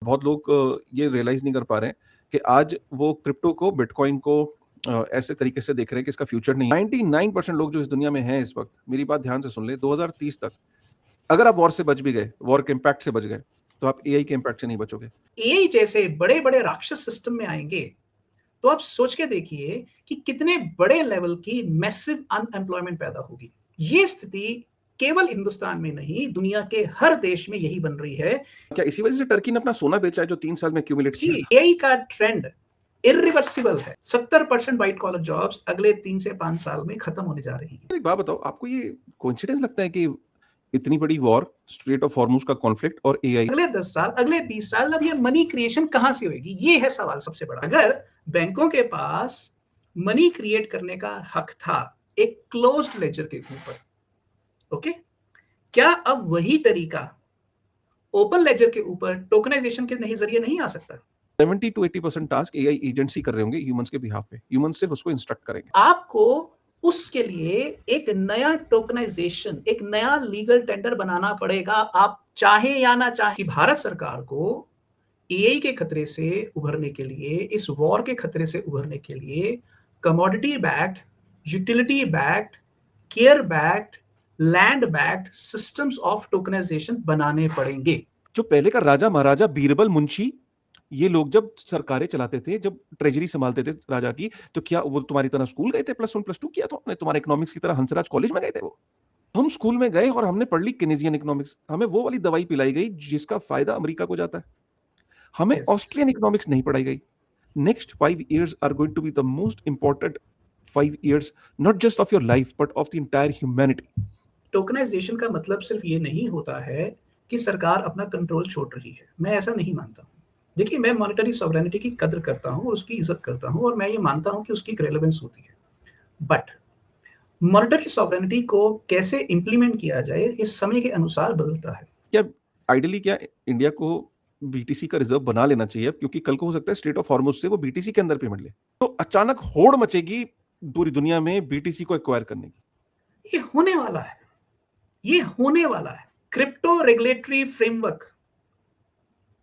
बहुत लोग ये रियलाइज़ नहीं कर पा रहे हैं कि आज वो क्रिप्टो को, बिटकॉइन को ऐसे तरीके से देख रहे हैं कि इसका फ्यूचर नहीं है। 99% लोग जो इस दुनिया में हैं इस वक़्त, मेरी बात ध्यान से सुन लें, 2030 तक अगर आप वॉर से बच भी गए, वॉर के इम्पैक्ट से बच गए, तो आप एआई के इम्पैक्ट से नहीं बचोगे। एआई जैसे बड़े-बड़े राक्षस सिस्टम में आएँगे, तो आप सोच के देखिए कि कितने बड़े लेवल की मैसिव अनएम्प्लॉयमेंट पैदा होगी। ये स्थिति केवल हिंदुस्तान में नहीं, दुनिया के हर देश में यही बन रही है। क्या इसी वजह से टर्की ने अपना सोना बेचा है जो 3 साल में एक्यूमुलेट किया जी, था? एआई का ट्रेंड इरिवर्सिबल है। 70% व्हाइट कॉलर जॉब्स अगले 3 से 5 साल में खत्म होने जा रही हैं। एक बात बताओ, आपको ये कोइंसिडेंस लगता है कि इतनी बड़ी वॉर, स्ट्रेट ऑफ हॉर्मुज़ का कॉन्फ्लिक्ट और एआई अगले 10 साल, अगले 20 साल अब ये मनी क्रिएशन कहाँ से होएगी? ये है सवाल सबसे बड़ा। अगर बैंकों के पास मनी क्रिएट करने का हक था एक क्लोज्ड लेजर के ऊपर, ओके? क्या अब वही तरीका ओपन लेजर के ऊपर टोकनाइजेशन के जरिए नहीं आ सकता? 70 टू 80% टास्क एआई एजेंट्स ही कर रहे होंगे ह्यूमन्स के बिहाफ पे। ह्यूमन्स सिर्फ उसको इंस्ट्रक्ट करेंगे। आपको उसके लिए एक नया टोकनाइजेशन, एक नया लीगल टेंडर बनाना पड़ेगा, आप चाहें या ना चाहें। कि भारत सरकार को एआई के खतरे से उभरने के लिए, इस वॉर के खतरे से उभरने के लिए commodity backed, utility backed, care backed, land backed systems of tokenization बनाने पड़ेंगे। जो पहले का राजा महाराजा बीरबल मुंशी, ये लोग जब सरकारें चलाते थे, जब ट्रेजरी संभालते थे राजा की, तो क्या वो तुम्हारी तरह स्कूल गए थे? +1 +2 किया था उन्होंने? तुम्हारे इकोनॉमिक्स की तरह हंसराज कॉलेज में गए थे वो? हम स्कूल में गए और हमने पढ़ ली केनेजियन इकोनॉमिक्स। हमें वो वाली दवाई पिलाई गई जिसका फायदा अमेरिका को जाता है। हमें Yes. ऑस्ट्रियन इकोनॉमिक्स नहीं पढ़ाई गई। Next 5 years are going to be the most important 5 years, not just of your life but of the entire humanity. Tokenization का मतलब सिर्फ ये नहीं होता है कि सरकार अपना कंट्रोल छोड़ रही है। मैं ऐसा नहीं मानता। देखिए, मैं मॉनेटरी सॉवरेनिटी की कद्र करता हूँ, उसकी इज़्ज़त करता हूँ और मैं ये मानता हूँ कि उसकी एक रेलेवेंस होती है। बट मॉनेटरी सॉवरेनिटी को कैसे इम्प्लीमेंट किया जाए, ये समय के अनुसार बदलता है। क्या आइडियली क्या इंडिया को बीटीसी का रिजर्व बना लेना चाहिए, क्योंकि कल को हो सकता है स्ट्रेट ऑफ हॉर्मुज से वो बीटीसी के अंदर पेमेंट ले, तो अचानक होड़ मचेगी पूरी दुनिया में बीटीसी को एक्वायर करने की। ये होने वाला है। ये होने वाला है। Crypto regulatory framework,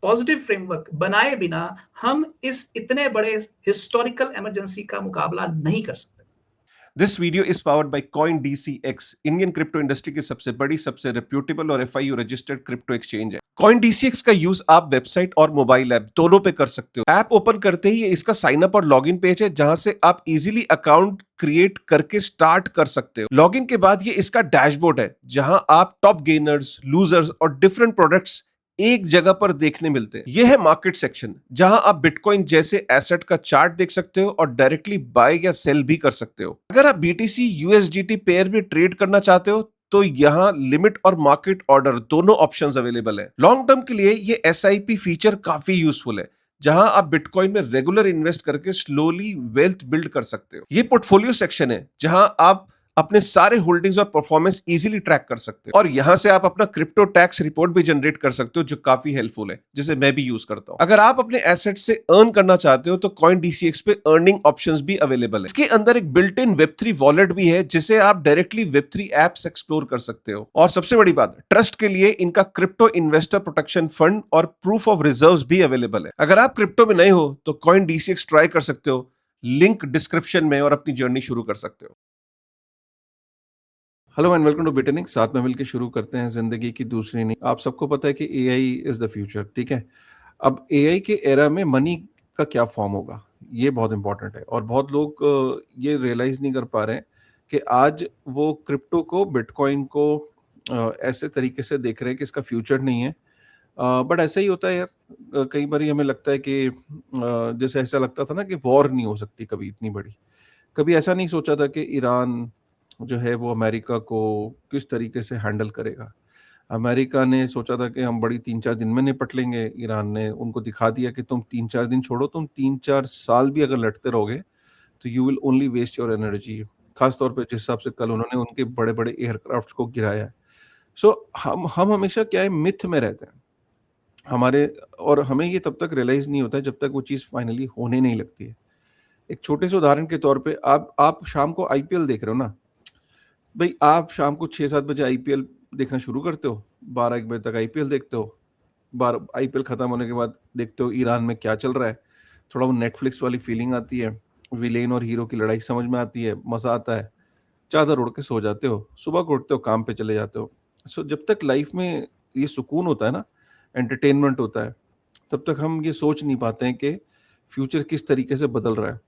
positive framework बनाए बिना हम इस इतने बड़े हिस्टोरिकल इमरजेंसी का मुकाबला नहीं कर सकते। This video is powered by CoinDCX, Indian crypto industry की सबसे बड़ी, सबसे रेप्यूटेबल और FIU रजिस्टर्ड क्रिप्टो एक्सचेंज है। CoinDCX का यूज आप वेबसाइट और मोबाइल ऐप दोनों पे कर सकते हो। ऐप ओपन करते ही ये इसका साइन अप और लॉगिन पेज है, जहां से आप इजीली अकाउंट क्रिएट करके स्टार्ट कर सकते हो। लॉगिन के बाद ये इसका डैशबोर्ड है, जहां आप टॉप गेनर्स, लूजर्स और डिफरेंट प्रोडक्ट्स एक जगह पर देखने मिलते हैं। यह है मार्केट सेक्शन, जहां आप बिटकॉइन जैसे एसेट का चार्ट देख सकते हो और डायरेक्टली बाय या सेल भी कर सकते हो। अगर आप BTC USDT पेयर में ट्रेड करना चाहते हो तो यहां लिमिट और मार्केट ऑर्डर दोनों ऑप्शंस अवेलेबल है। लॉन्ग टर्म के लिए ये SIP फीचर काफी यूजफुल है, जहां आप बिटकॉइन में रेगुलर इन्वेस्ट करके स्लोली वेल्थ बिल्ड कर सकते हो। ये पोर्टफोलियो सेक्शन है, जहां आप अपने सारे होल्डिंग्स और परफॉर्मेंस इजीली ट्रैक कर सकते हो और यहां से आप अपना क्रिप्टो टैक्स रिपोर्ट भी जनरेट कर सकते हो, जो काफी हेल्पफुल है, जिसे मैं भी यूज करता हूं। अगर आप अपने एसेट से अर्न करना चाहते हो तो CoinDCX पे अर्निंग ऑप्शंस भी अवेलेबल है। इसके अंदर एक बिल्ट इन Web3 वॉलेट भी है, जिसे आप डायरेक्टली Web3 एप्स एक्सप्लोर कर सकते हो। और सबसे बड़ी बात, ट्रस्ट के लिए इनका क्रिप्टो इन्वेस्टर प्रोटेक्शन फंड और प्रूफ ऑफ रिजर्व्स भी अवेलेबल है। अगर आप क्रिप्टो में नए हो तो CoinDCX ट्राई कर सकते हो, लिंक डिस्क्रिप्शन में, और अपनी जर्नी शुरू कर सकते हो। Hello and welcome to Bitning. साथ में मिलकर शुरू करते हैं जिंदगी की दूसरी नींव। आप सबको पता है कि एआई इज द फ्यूचर, ठीक है। अब एआई के एरा में मनी का क्या फॉर्म होगा, ये बहुत इंपॉर्टेंट है। और बहुत लोग ये रियलाइज नहीं कर पा रहे हैं कि आज वो क्रिप्टो को, बिटकॉइन को ऐसे तरीके से देख रहे हैं कि इसका फ्यूचर नहीं है। बट ऐसा ही होता है यार। कई बार हमें लगता है कि जैसे ऐसा लगता था ना कि वॉर नहीं हो सकती कभी इतनी बड़ी। कभी ऐसा नहीं सोचा था कि ईरान जो है वो अमेरिका को किस तरीके से हैंडल करेगा। अमेरिका ने सोचा था कि हम बड़ी 3-4 दिन में निपट लेंगे। ईरान ने उनको दिखा दिया कि तुम 3-4 दिन छोड़ो, तुम 3-4 साल भी अगर लड़ते रहोगे तो you will only waste your energy. खास तौर पे जिस हिसाब से कल उन्होंने उनके बड़े-बड़े एयरक्राफ्ट्स को गिराया है। सो हम हमेशा क्या है, मिथ में रहते हैं हमारे, और हमें ये तब तक रियलाइज़ नहीं होता है जब तक वो चीज़ फाइनली होने नहीं लगती है। एक छोटे से उदाहरण के तौर पे आप शाम को आईपीएल देख रहे हो ना, भाई आप शाम को 6-7 बजे आईपीएल देखना शुरू करते हो, 12-1 बजे तक आईपीएल देखते हो, बार आईपीएल खत्म होने के बाद देखते हो ईरान में क्या चल रहा है, थोड़ा वो नेटफ्लिक्स वाली फीलिंग आती है, विलेन और हीरो की लड़ाई समझ में आती है, मजा आता है, चादर ओढ़ के सो जाते हो, सुबह को उठते हो काम पे चले जाते हो। सो जब तक लाइफ में ये सुकून होता है ना, एंटरटेनमेंट होता है, तब तक हम ये सोच नहीं पाते हैं कि फ्यूचर किस तरीके से बदल रहा है।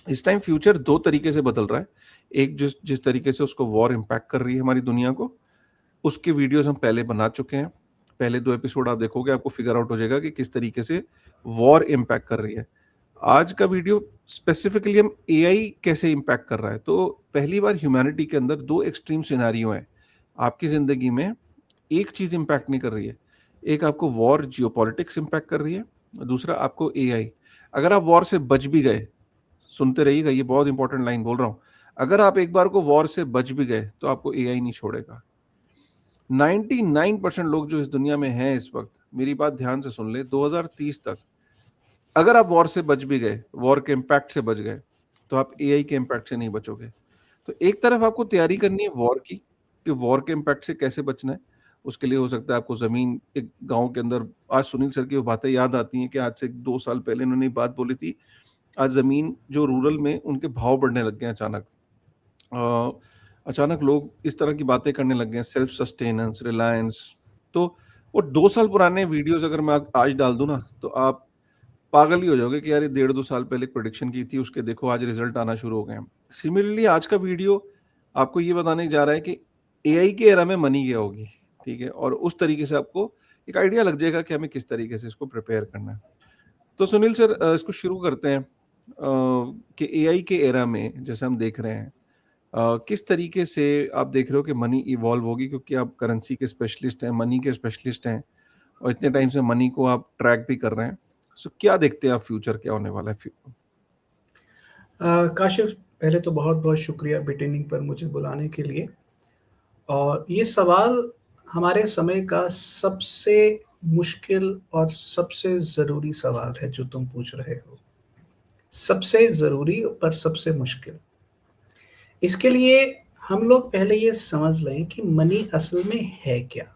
इस टाइम फ्यूचर दो तरीके से बदल रहा है। एक जिस जिस तरीके से उसको वॉर इम्पैक्ट कर रही है हमारी दुनिया को, उसके वीडियोस हम पहले बना चुके हैं। पहले 2 एपिसोड आप देखोगे, आपको फिगर आउट हो जाएगा कि किस तरीके से वॉर इम्पैक्ट कर रही है। आज का वीडियो स्पेसिफिकली हम एआई कैसे इम्पैक्ट कर रहा है। तो पहली बार ह्यूमैनिटी के अंदर 2 एक्सट्रीम सिनेरियो हैं। आपकी ज़िंदगी में एक चीज़ इम्पैक्ट नहीं कर रही है। एक आपको वॉर जियोपॉलिटिक्स इम्पैक्ट कर रही है, दूसरा आपको एआई। अगर आप वॉर से बच भी गए, सुनते रहिएगा, ये बहुत इंपॉर्टेंट लाइन बोल रहा हूँ। अगर आप एक बार को वॉर से बच भी गए तो आपको एआई नहीं छोड़ेगा। 99% लोग जो इस दुनिया में हैं इस वक्त, मेरी बात ध्यान से सुन ले, 2030 तक अगर आप वॉर से बच भी गए, वॉर के इम्पैक्ट से बच गए, तो आप एआई के इम्पैक्ट से नहीं बचोगे। तो एक तरफ आपको तैयारी करनी है वॉर की, कि वॉर के इम्पैक्ट से कैसे बचना है। उसके लिए हो सकता है आपको ज़मीन, एक गाँव के अंदर, आज सुनील सर की वो बातें याद आती हैं कि आज से 2 साल पहले उन्होंने बात बोली थी। आज ज़मीन जो रूरल में, उनके भाव बढ़ने लग गए हैं अचानक। अचानक लोग इस तरह की बातें करने लग गए हैं, सेल्फ सस्टेनेंस, रिलायंस। तो वो 2 साल पुराने वीडियोस अगर मैं आज डाल दूँ ना, तो आप पागल ही हो जाओगे कि यार ये 1.5-2 साल पहले प्रेडिक्शन की थी, उसके देखो आज रिजल्ट आना शुरू हो गए हैं। सिमिलरली आज का वीडियो आपको ये बताने जा रहा है कि एआई के एरा में मनी क्या होगी, ठीक है? और उस तरीके से आपको एक आइडिया लग जाएगा कि हमें किस तरीके से इसको प्रिपेयर करना है। तो सुनील सर, इसको शुरू करते हैं कि एआई के एरा में जैसे हम देख रहे हैं, किस तरीके से आप देख रहे हो कि मनी इवॉल्व होगी, क्योंकि आप करेंसी के स्पेशलिस्ट हैं, मनी के स्पेशलिस्ट हैं, और इतने टाइम से मनी को आप ट्रैक भी कर रहे हैं। सो क्या देखते हैं आप, फ्यूचर क्या होने वाला है? काशिफ, पहले तो बहुत-बहुत शुक्रिया बिटेनिंग पर मुझे बुलाने के लिए। और ये सवाल हमारे समय का सबसे मुश्किल और सबसे ज़रूरी सवाल है जो तुम पूछ रहे हो। सबसे ज़रूरी पर सबसे मुश्किल। इसके लिए हम लोग पहले ये समझ लें कि मनी असल में है क्या?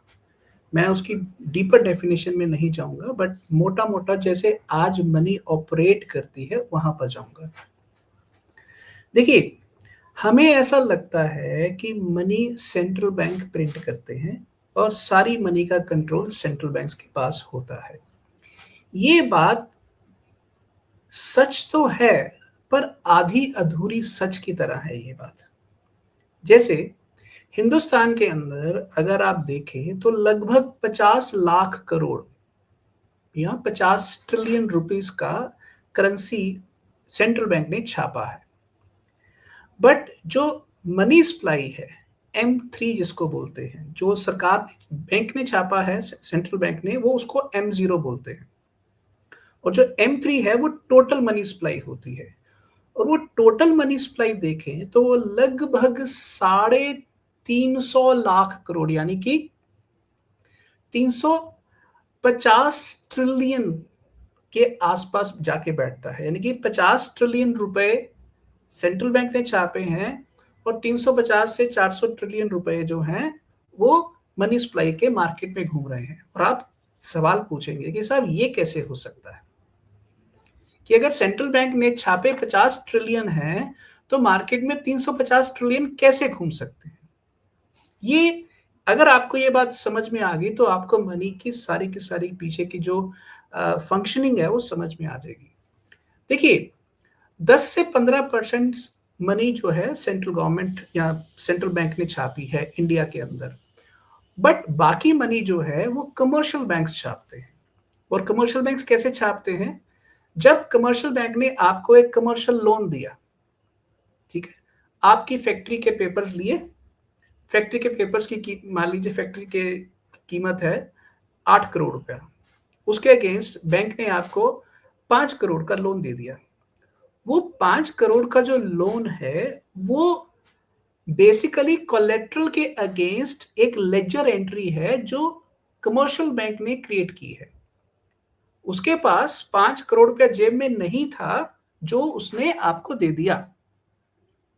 मैं उसकी डीपर डेफिनिशन में नहीं जाऊँगा, बट मोटा-मोटा जैसे आज मनी ऑपरेट करती है, वहाँ पर जाऊँगा। देखिए, हमें ऐसा लगता है कि मनी सेंट्रल बैंक प्रिंट करते हैं और सारी मनी का कंट्रोल सेंट्रल बैंक्स के पास होता है। ये बात सच तो है, पर आधी-अधूरी सच की तरह है ये बात। जैसे हिंदुस्तान के अंदर अगर आप देखें तो लगभग 50 लाख करोड़ या 50 ट्रिलियन रुपीस का करेंसी सेंट्रल बैंक ने छापा है। बट जो मनी सप्लाई है, M3 जिसको बोलते हैं, जो सरकार बैंक ने छापा है, सेंट्रल बैंक ने, वो उसको M0 बोलते हैं। और जो M3 है वो टोटल मनी सप्लाई होती है। और वो टोटल मनी सप्लाई देखें तो वो लगभग 350 लाख करोड़, यानी कि 350 ट्रिलियन के आसपास जाके बैठता है। यानी कि 50 ट्रिलियन रुपए सेंट्रल बैंक ने छापे हैं और 350 से 400 ट्रिलियन रुपए जो हैं वो मनी सप्लाई के मार्केट में घूम रहे हैं। और आप सवाल पूछेंगे कि साहब ये कैसे हो सकता है कि अगर सेंट्रल बैंक ने छापे 50 ट्रिलियन हैं तो मार्केट में 350 ट्रिलियन कैसे घूम सकते हैं? ये अगर आपको ये बात समझ में आ गई तो आपको मनी की सारी पीछे की जो फंक्शनिंग है वो समझ में आ जाएगी। देखिए, 10 से 15% मनी जो है सेंट्रल गवर्नमेंट या सेंट्रल बैंक ने छापी है इंडिया के अंदर। बट बाकी मनी जो है वो कमर्शियल बैंक्स छापते हैं। और कमर्शियल बैंक्स कैसे छापते हैं? जब कमर्शियल बैंक ने आपको एक कमर्शियल लोन दिया, ठीक है, आपकी फैक्ट्री के पेपर्स लिए, फैक्ट्री के पेपर्स की मान लीजिए फैक्ट्री की कीमत है 8 करोड़ रुपया, उसके अगेंस्ट बैंक ने आपको 5 करोड़ का लोन दे दिया। वो 5 करोड़ का जो लोन है वो बेसिकली कोलेटरल के अगेंस्ट एक लेजर एंट्री है जो कमर्शियल बैंक ने क्रिएट की है। उसके पास 5 करोड़ रुपया जेब में नहीं था जो उसने आपको दे दिया।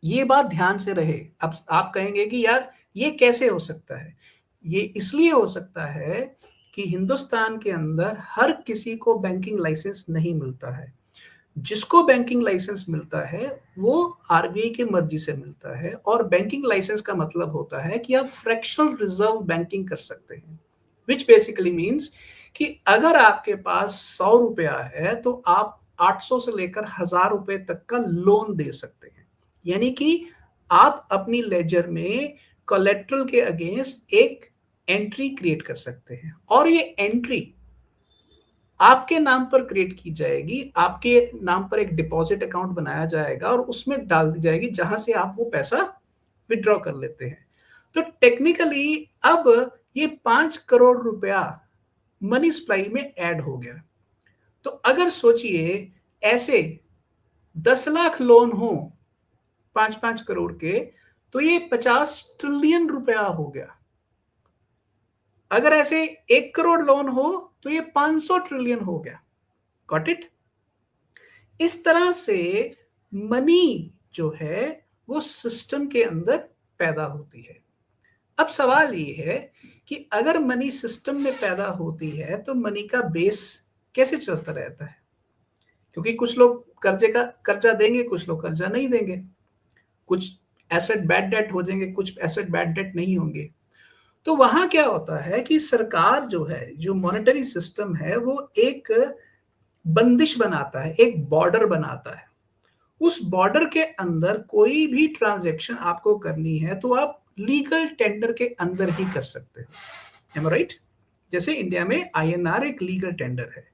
ये बात ध्यान से रहे। अब आप कहेंगे कि यार ये कैसे हो सकता है? ये इसलिए हो सकता है कि हिंदुस्तान के अंदर हर किसी को बैंकिंग लाइसेंस नहीं मिलता है। जिसको बैंकिंग लाइसेंस मिलता है वो आरबीआई की मर्जी से मिलता है, और बैंकिंग लाइसेंस का मतलब होता है कि आप फ्रैक्शनल रिजर्व बैंकिंग कर सकते हैं, विच बेसिकली मीन्स कि अगर आपके पास 100 रुपया है तो आप 800 से लेकर 1000 रुपए तक का लोन दे सकते हैं। यानी कि आप अपनी लेजर में कोलेट्रल के अगेंस्ट एक एंट्री क्रिएट कर सकते हैं, और ये एंट्री आपके नाम पर क्रिएट की जाएगी, आपके नाम पर एक डिपॉजिट अकाउंट बनाया जाएगा और उसमें डाल दी जाएगी, जहां से आप वो पैसा विड्रॉ कर लेते हैं। तो टेक्निकली अब ये 5 करोड़ रुपया मनी सप्लाई में ऐड हो गया। तो अगर सोचिए ऐसे 10 लाख लोन हो 5-5 करोड़ के, तो ये 50 ट्रिलियन रुपया हो गया। अगर ऐसे 1 करोड़ लोन हो तो ये 500 ट्रिलियन हो गया। Got it? इस तरह से मनी जो है वो सिस्टम के अंदर पैदा होती है। अब सवाल ये है कि अगर मनी सिस्टम में पैदा होती है तो मनी का बेस कैसे चलता रहता है? क्योंकि कुछ लोग कर्जा देंगे, कुछ लोग कर्जा नहीं देंगे, कुछ एसेट बैड डेट हो जाएंगे, कुछ एसेट बैड डेट नहीं होंगे। तो वहां क्या होता है कि सरकार जो है, जो मॉनेटरी सिस्टम है, वो एक बंदिश बनाता है, एक बॉर्डर बनाता है। उस बॉर्डर के अंदर कोई भी ट्रांजैक्शन आपको करनी है तो आप लीगल टेंडर के अंदर ही कर सकते हैं। एम आई राइट? जैसे इंडिया में आईएनआर एक लीगल टेंडर है।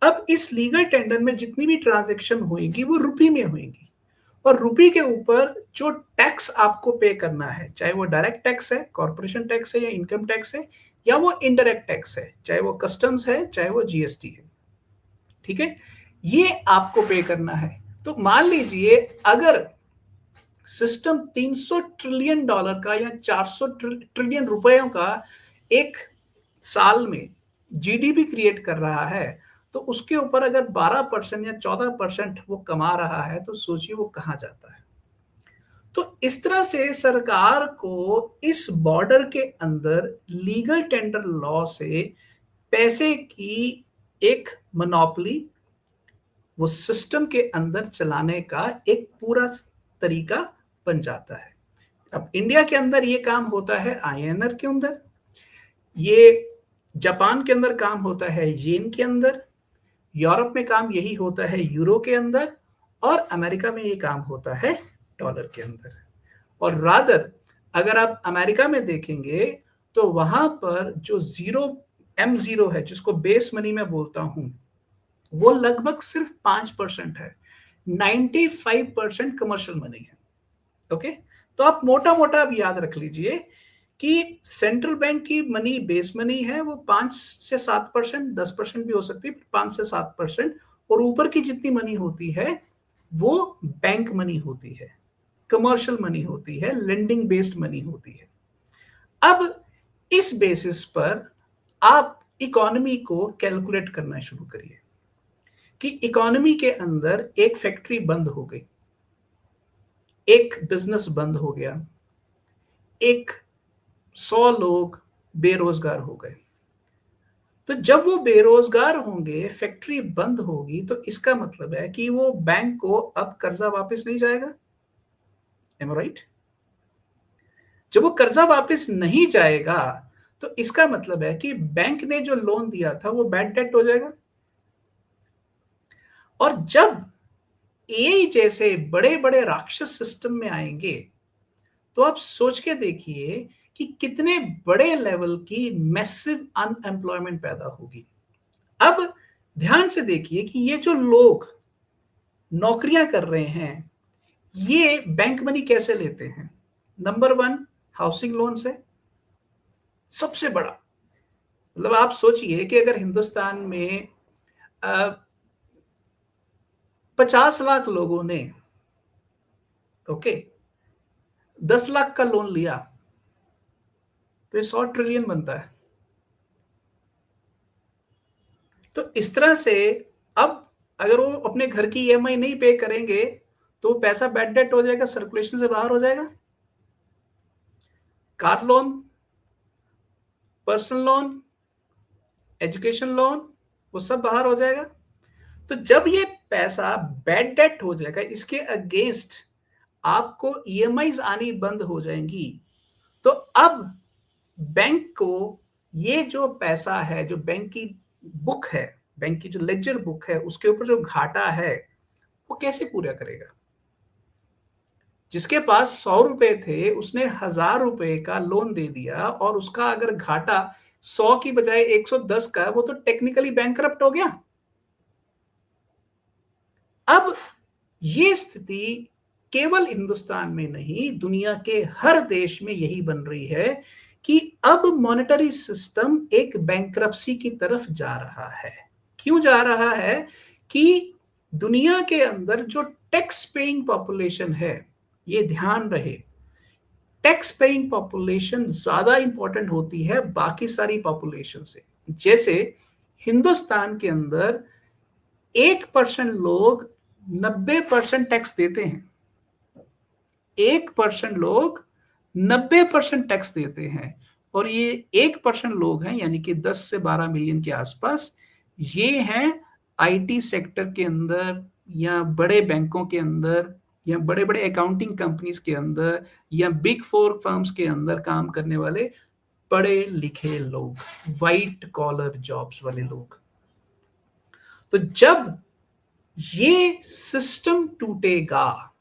अब इस लीगल टेंडर में जितनी भी ट्रांजैक्शन होगी वो रुपये में होगी, और रुपये के ऊपर जो टैक्स आपको पे करना है, चाहे वो डायरेक्ट टैक्स है, कॉर्पोरेशन टैक्स है, या इनकम टैक्स है, या वो इनडायरेक्ट टैक्स है, चाहे वो कस्टम्स है, चाहे वो जीएसटी है, ठीक है, ये आपको पे करना है। तो मान लीजिए अगर सिस्टम 300 ट्रिलियन डॉलर का या 400 ट्रिलियन रुपयों का एक साल में जीडीपी क्रिएट कर रहा है, तो उसके ऊपर अगर 12% या 14% वो कमा रहा है, तो सोचिए वो कहां जाता है। तो इस तरह से सरकार को इस बॉर्डर के अंदर लीगल टेंडर लॉ से पैसे की एक मोनोपोली वो सिस्टम के अंदर चलाने का एक पूरा तरीका बन जाता है। अब इंडिया के अंदर ये काम होता है आईएनआर के अंदर, ये जापान के अंदर काम होता है येन के अंदर, यूरोप में काम यही होता है यूरो के अंदर, और अमेरिका में ये काम होता है डॉलर के अंदर। और रादर अगर आप अमेरिका में देखेंगे तो वहां पर जो M0 है, जिसको बेस मनी में बोलता हूं, वो लगभग सिर्फ 5% है। 95% कमर्शियल मनी है। ओके, तो आप मोटा मोटा अब याद रख लीजिए कि सेंट्रल बैंक की मनी बेस मनी है, वो 5 से 7%, 10% भी हो सकती है, 5 से 7%, और ऊपर की जितनी मनी होती है वो बैंक मनी होती है, कमर्शियल मनी होती है, लेंडिंग बेस्ड मनी होती है। अब इस बेसिस पर आप इकोनॉमी को कैलकुलेट करना शुरू करिए कि इकोनॉमी के अंदर एक फैक्ट्री बंद हो गई, एक बिजनेस बंद हो गया, एक 100 लोग बेरोजगार हो गए। तो जब वो बेरोजगार होंगे, फैक्ट्री बंद होगी, तो इसका मतलब है कि वो बैंक को अब कर्जा वापस नहीं जाएगा। एम आई राइट? जब वो कर्जा वापस नहीं जाएगा तो इसका मतलब है कि बैंक ने जो लोन दिया था वो बैड डेट हो जाएगा। और जब एआई जैसे बड़े बड़े राक्षस सिस्टम में आएंगे तो आप सोच के देखिए कि कितने बड़े लेवल की मैसिव अनएम्प्लॉयमेंट पैदा होगी। अब ध्यान से देखिए कि ये जो लोग नौकरियां कर रहे हैं, ये बैंक मनी कैसे लेते हैं? नंबर 1, हाउसिंग लोन से, सबसे बड़ा। मतलब आप सोचिए कि अगर हिंदुस्तान में 50 लाख लोगों ने 10 लाख का लोन लिया तो ये 100 ट्रिलियन बनता है। तो इस तरह से अब अगर वो अपने घर की ईएमआई नहीं पे करेंगे तो पैसा बैड डेट हो जाएगा, सर्कुलेशन से बाहर हो जाएगा। Car loan, personal loan, education loan, वो सब बाहर हो जाएगा। तो जब ये पैसा बैड डेट हो जाएगा, इसके अगेंस्ट आपको ईएमआईज आनी बंद हो जाएंगी। तो अब बैंक को ये जो पैसा है, जो बैंक की बुक है, बैंक की जो लेजर बुक है, उसके ऊपर जो घाटा है वो कैसे पूरा करेगा? जिसके पास 100 रुपए थे उसने 1000 रुपए का लोन दे दिया और उसका अगर घाटा 100 की बजाय 110 का है, वो तो टेक्निकली बैंकरप्ट हो गया। अब ये स्थिति केवल हिंदुस्तान में नहीं, दुनिया के हर देश में यही बन रही है कि अब मॉनेटरी सिस्टम एक बैंकरप्सी की तरफ जा रहा है। क्यों जा रहा है? कि दुनिया के अंदर जो टैक्स पेइंग पॉपुलेशन है, ये ध्यान रहे, टैक्स पेइंग पॉपुलेशन ज्यादा इंपॉर्टेंट होती है बाकी सारी पॉपुलेशन से। जैसे हिंदुस्तान के अंदर 1% लोग 90% टैक्स देते हैं, 1% लोग 90% टैक्स देते हैं, और ये 1% लोग हैं, यानी कि 10 से 12 मिलियन के आसपास, ये हैं आईटी सेक्टर के अंदर या बड़े बैंकों के अंदर या बड़े बड़े अकाउंटिंग कंपनीज के अंदर या बिग 4 फर्म्स के अंदर काम करने वाले पढ़े लिखे लोग, वाइट कॉलर जॉब्स वाले लोग। तो जब ये सिस्टम टूटेगा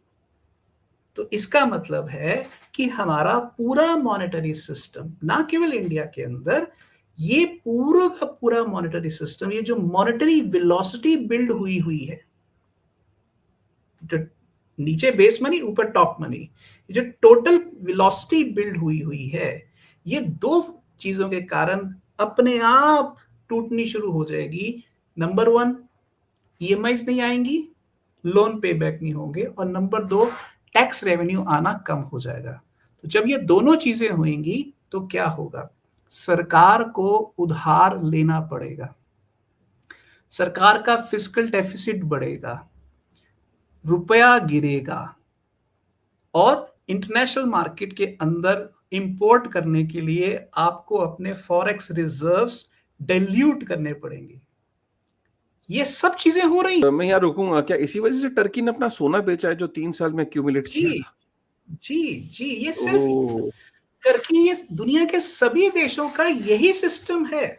तो इसका मतलब है कि हमारा पूरा मॉनेटरी सिस्टम, ना केवल इंडिया के अंदर, ये पूरा का पूरा मॉनेटरी सिस्टम, ये जो मॉनेटरी वेलोसिटी बिल्ड हुई है, जो नीचे बेस मनी ऊपर टॉप मनी, ये जो टोटल वेलोसिटी बिल्ड हुई है, ये दो चीजों के कारण अपने आप टूटनी शुरू हो जाएगी। नंबर 1, ईएमआईज नहीं आएंगी, लोन पे बैक नहीं होंगे, और नंबर 2, टैक्स रेवेन्यू आना कम हो जाएगा। तो जब ये दोनों चीजें होंगी तो क्या होगा? सरकार को उधार लेना पड़ेगा, सरकार का फिस्कल डेफिसिट बढ़ेगा, रुपया गिरेगा, और इंटरनेशनल मार्केट के अंदर इंपोर्ट करने के लिए आपको अपने फॉरेक्स रिजर्व्स डाइल्यूट करने पड़ेंगे। ये सब चीजें हो रही। मैं यहाँ रुकूंगा। क्या इसी वजह से टर्की ने अपना सोना बेचा है जो 3 साल में एक्यूमुलेट किया था? जी, ये सिर्फ टर्की, ये दुनिया के सभी देशों का यही सिस्टम है।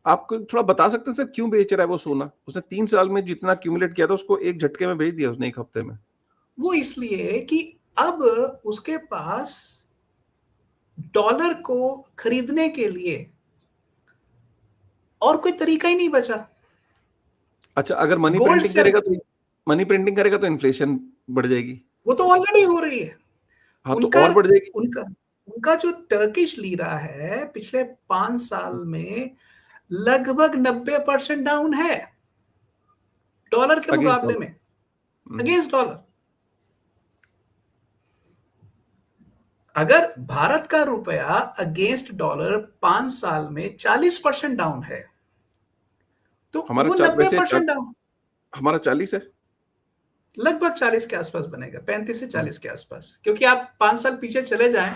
आपको थोड़ा बता सकते हैं सर क्यों बेच रहा है वो सोना? उसने 3 साल में जितना एक्यूमुलेट किया था उसको एक झटके में बेच दिया उसने, 1 हफ्ते में। वो इसलिए कि अब उसके पास डॉलर को खरीदने के लिए और कोई तरीका ही नहीं बचा। अच्छा, अगर मनी प्रिंटिंग करेगा तो इन्फ्लेशन बढ़ जाएगी। वो तो ऑलरेडी हो रही है। हाँ, तो उनका और बढ़ जाएगी। उनका जो टर्किश लीरा है पिछले 5 साल में लगभग 90% डाउन है डॉलर के मुकाबले में, अगेंस्ट डॉलर। अगर भारत का रुपया अगेंस्ट डॉलर 5 साल में 40% डाउन है, तो वो 90% डाउन। हमारा 40 है, लगभग 40 के आसपास बनेगा, 35 से 40 के आसपास। क्योंकि आप 5 साल पीछे चले जाएं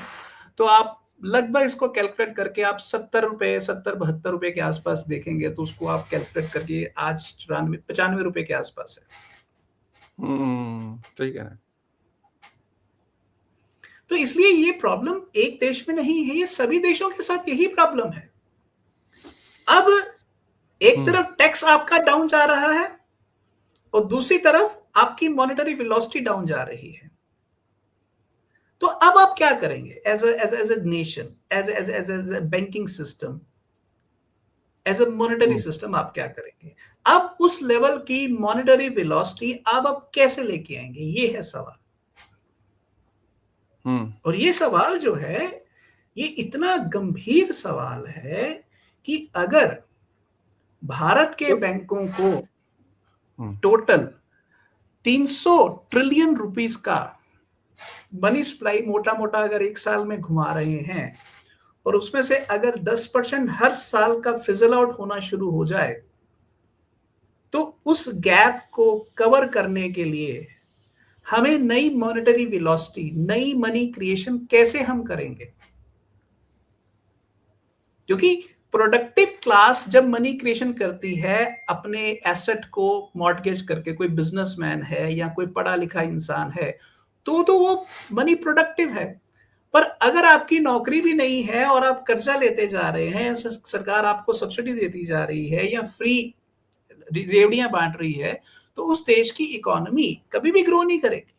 तो आप लगभग इसको कैलकुलेट करके आप 70-72 रुपए के आसपास देखेंगे, तो उसको आप कैलकुलेट करके आज 94-95 रुपए के आसपास है। सही कह रहे हैं। तो इसलिए ये प्रॉब्लम एक देश में नहीं है, ये सभी देशों के साथ यही प्रॉब्लम है। अब एक तरफ टैक्स आपका डाउन जा रहा है और दूसरी तरफ आपकी मॉनेटरी वेलोसिटी डाउन जा रही है। तो अब आप क्या करेंगे as a nation, as a banking system, as a monetary system? आप क्या करेंगे? अब उस लेवल की मॉनेटरी वेलोसिटी आप कैसे लेके आएंगे? ये है सवाल। और ये सवाल जो है, ये इतना गंभीर सवाल है कि अगर भारत के बैंकों को टोटल 300 ट्रिलियन रुपीस का मनी सप्लाई मोटा मोटा अगर एक साल में घुमा रहे हैं, और उसमें से अगर 10% हर साल का फिजल आउट होना शुरू हो जाए, तो उस गैप को कवर करने के लिए हमें नई मॉनेटरी वेलोसिटी, नई मनी क्रिएशन कैसे हम करेंगे? क्योंकि प्रोडक्टिव क्लास जब मनी क्रिएशन करती है अपने एसेट को मॉर्टगेज करके, कोई बिजनेसमैन है या कोई पढ़ा लिखा इंसान है, तो वो मनी प्रोडक्टिव है। पर अगर आपकी नौकरी भी नहीं है और आप कर्जा लेते जा रहे हैं, सरकार आपको सब्सिडी देती जा रही है या फ्री रेवड़ियां बांट रही है, तो उस देश की इकोनॉमी कभी भी ग्रो नहीं करेगी।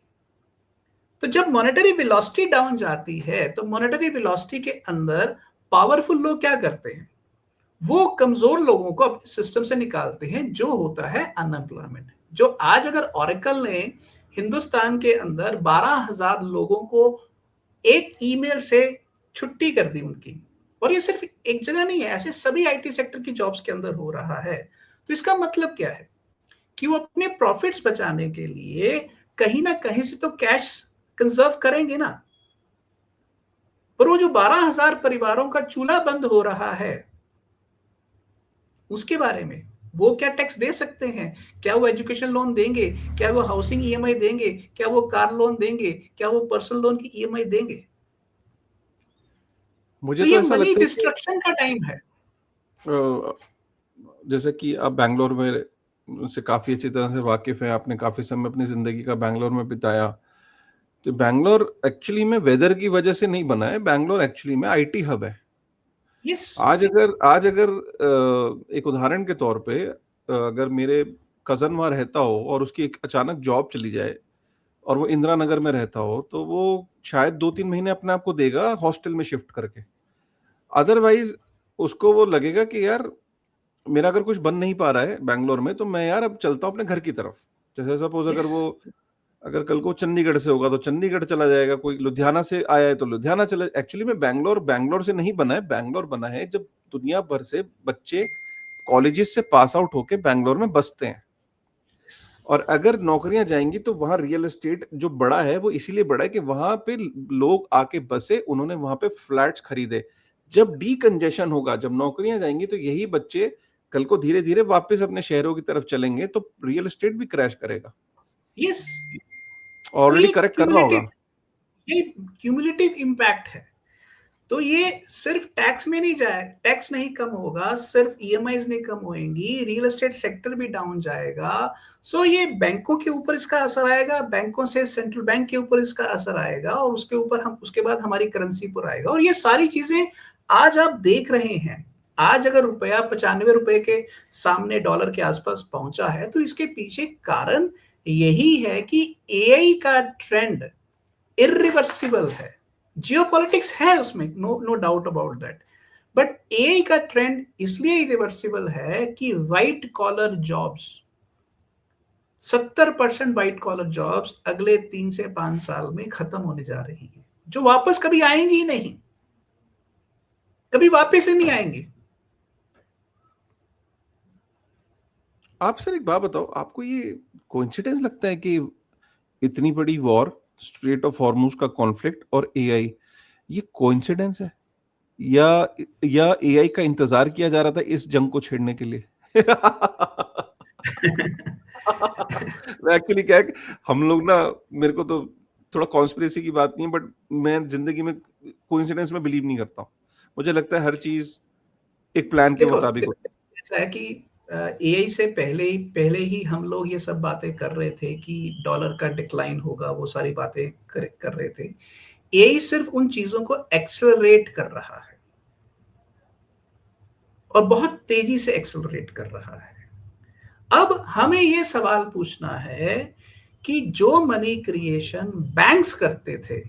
तो जब मॉनेटरी वेलोसिटी डाउन जाती है, तो मॉनेटरी वेलोसिटी के अंदर पावरफुल लोग क्या करते हैं, वो कमजोर लोगों को अपने सिस्टम से निकालते हैं, जो होता है अनएम्प्लॉयमेंट। जो आज अगर ओरेकल ने हिंदुस्तान के अंदर 12,000 लोगों को एक ईमेल से छुट्टी कर दी उनकी, और ये सिर्फ एक जगह नहीं है, ऐसे सभी आईटी सेक्टर की जॉब्स के अंदर हो रहा है। तो इसका मतलब क्या है कि वो अपने प्रॉफिट्स बचाने के लिए कहीं ना कहीं से तो कैश कंजर्व करेंगे ना। पर वो जो 12,000 परिवारों का चूल्हा बंद हो रहा है, उसके बारे में वो क्या टैक्स दे सकते हैं? क्या वो एजुकेशन लोन देंगे? क्या वो हाउसिंग ईएमआई देंगे? क्या वो कार लोन देंगे? क्या वो पर्सनल लोन की ईएमआई देंगे? मुझे तो तो ये ऐसा मनी लगता है कि डिस्ट्रक्शन का टाइम है। जैसे कि आप बैंगलोर में से काफी अच्छी तरह से वाकिफ हैं, आपने काफी समय अपनी जिंदगी का बैंगलोर में बिताया। तो बैंगलोर एक्चुअली में वेदर की वजह से नहीं बना है, बैंगलोर एक्चुअली में आईटी हब है। यस। आज अगर एक उदाहरण के तौर पे अगर मेरे कजन वहां रहता हो और उसकी एक अचानक जॉब चली जाए और वो इंदिरा नगर में रहता हो, तो वो शायद 2-3 महीने अपने आप को देगा हॉस्टल में शिफ्ट करके। अदरवाइज उसको वो लगेगा कि यार मेरा अगर कुछ बन नहीं पा रहा है बैंगलोर में, तो मैं यार अब चलता हूँ अपने घर की तरफ। जैसे सपोज यस। अगर कल को चंडीगढ़ से होगा तो चंडीगढ़ चला जाएगा, कोई लुधियाना से आया है तो लुधियाना चला। एक्चुअली में बैंगलोर से नहीं बना है, बैंगलोर बना है जब दुनिया भर से बच्चे कॉलेजेस से पास आउट होके बैंगलोर में बसते हैं। और अगर नौकरियां जाएंगी तो वहां रियल एस्टेट जो बड़ा है वो इसीलिए बड़ा है कि वहां पे लोग आके बसे, उन्होंने वहां पे फ्लैट्स खरीदे। जब डीकंजेशन होगा, जब नौकरियां जाएंगी, तो यही बच्चे कल को धीरे धीरे वापस अपने शहरों की तरफ चलेंगे, तो रियल एस्टेट भी क्रैश करेगा। यस। तो ऑलरेडी करेक्ट कर रहा होगा। ये क्यूमुलेटिव इम्पैक्ट है। तो ये सिर्फ टैक्स में नहीं जाए, टैक्स नहीं कम होगा, सिर्फ ईएमआईज नहीं कम होएंगी, रियल एस्टेट सेक्टर भी डाउन जाएगा। सो ये बैंकों के ऊपर इसका असर आएगा, बैंकों से सेंट्रल बैंक के ऊपर इसका असर आएगा, और उसके ऊपर हम उसके बाद हमारी करेंसी पर आएगा। और ये सारी चीजें आज आप देख रहे हैं। आज अगर रुपया 95 रुपए के सामने डॉलर के आसपास पहुंचा है, तो इसके पीछे कारण यही है कि एआई का ट्रेंड इरिवर्सिबल है। जियोपॉलिटिक्स है उसमें, no doubt about that, but AI का ट्रेंड इसलिए इरिवर्सिबल है कि white collar jobs, 70% white collar jobs अगले 3 से 5 साल में खत्म होने जा रही हैं, जो वापस कभी आएंगी ही नहीं, कभी वापस ही नहीं आएंगी। आप सर एक बात बताओ, आपको ये कोइंसिडेंस लगता है कि इतनी बड़ी वॉर, स्ट्रेट ऑफ हॉर्मुज का कॉन्फ्लिक्ट और एआई, ये कोइंसिडेंस है या एआई का इंतजार किया जा रहा था इस जंग को छेड़ने के लिए? एक्चुअली क्या है कि हम लोग ना, मेरे को तो थोड़ा कॉन्स्पिरेसी की बात नहीं है, बट मैं जिंदगी में कोइंसिडेंस में बिलीव नहीं करता हूँ। मुझे लगता है हर चीज एक प्लान के देखो, मुताबिक होती ऐसा है कि एआई से पहले ही हम लोग ये सब बातें कर रहे थे कि डॉलर का डिक्लाइन होगा, वो सारी बातें कर रहे थे। एआई सिर्फ उन चीजों को एक्सेलरेट कर रहा है, और बहुत तेजी से एक्सेलरेट कर रहा है। अब हमें यह सवाल पूछना है कि जो मनी क्रिएशन बैंक्स करते थे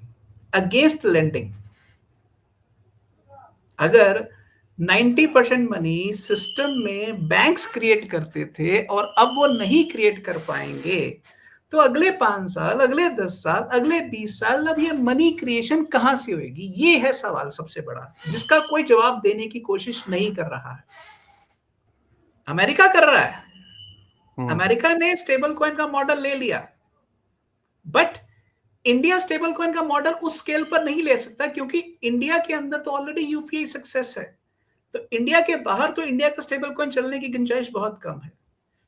अगेंस्ट लेंडिंग, अगर 90% मनी सिस्टम में बैंक्स क्रिएट करते थे और अब वो नहीं क्रिएट कर पाएंगे, तो अगले 5 साल, अगले 10 साल, अगले 20 साल अब ये मनी क्रिएशन कहां से होगी? ये है सवाल सबसे बड़ा, जिसका कोई जवाब देने की कोशिश नहीं कर रहा है। अमेरिका कर रहा है, अमेरिका ने स्टेबल कॉइन का मॉडल ले लिया, बट इंडिया स्टेबल कॉइन का मॉडल उस स्केल पर नहीं ले सकता, क्योंकि इंडिया के अंदर तो ऑलरेडी यूपीआई सक्सेस है। तो इंडिया के बाहर तो इंडिया का स्टेबल कॉइन चलने की गुंजाइश बहुत कम है।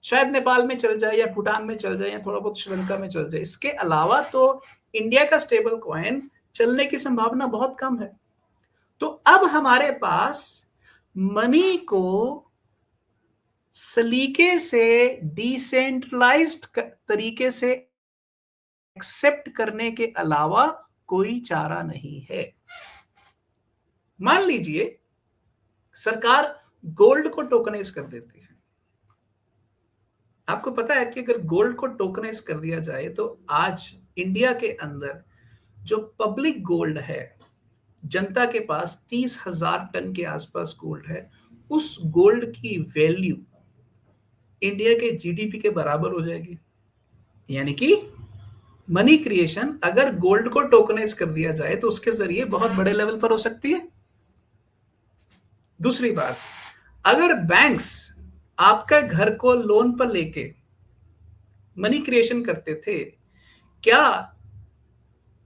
शायद नेपाल में चल जाए, या भूटान में चल जाए, या थोड़ा बहुत श्रीलंका में चल जाए। इसके अलावा तो इंडिया का स्टेबल कॉइन चलने की संभावना बहुत कम है। तो अब हमारे पास मनी को सलीके से डिसेंट्रलाइज्ड तरीके से एक्सेप्ट करने के अलावा कोई चारा नहीं है। मान लीजिए सरकार गोल्ड को टोकनाइज कर देती है। आपको पता है कि अगर गोल्ड को टोकनाइज कर दिया जाए तो आज इंडिया के अंदर जो पब्लिक गोल्ड है, जनता के पास 30,000 टन के आसपास गोल्ड है, उस गोल्ड की वैल्यू इंडिया के जीडीपी के बराबर हो जाएगी। यानी कि मनी क्रिएशन अगर गोल्ड को टोकनाइज कर दिया जाए तो उसके जरिए बहुत बड़े लेवल पर हो सकती है। दूसरी बात, अगर बैंक्स आपका घर को लोन पर लेके मनी क्रिएशन करते थे, क्या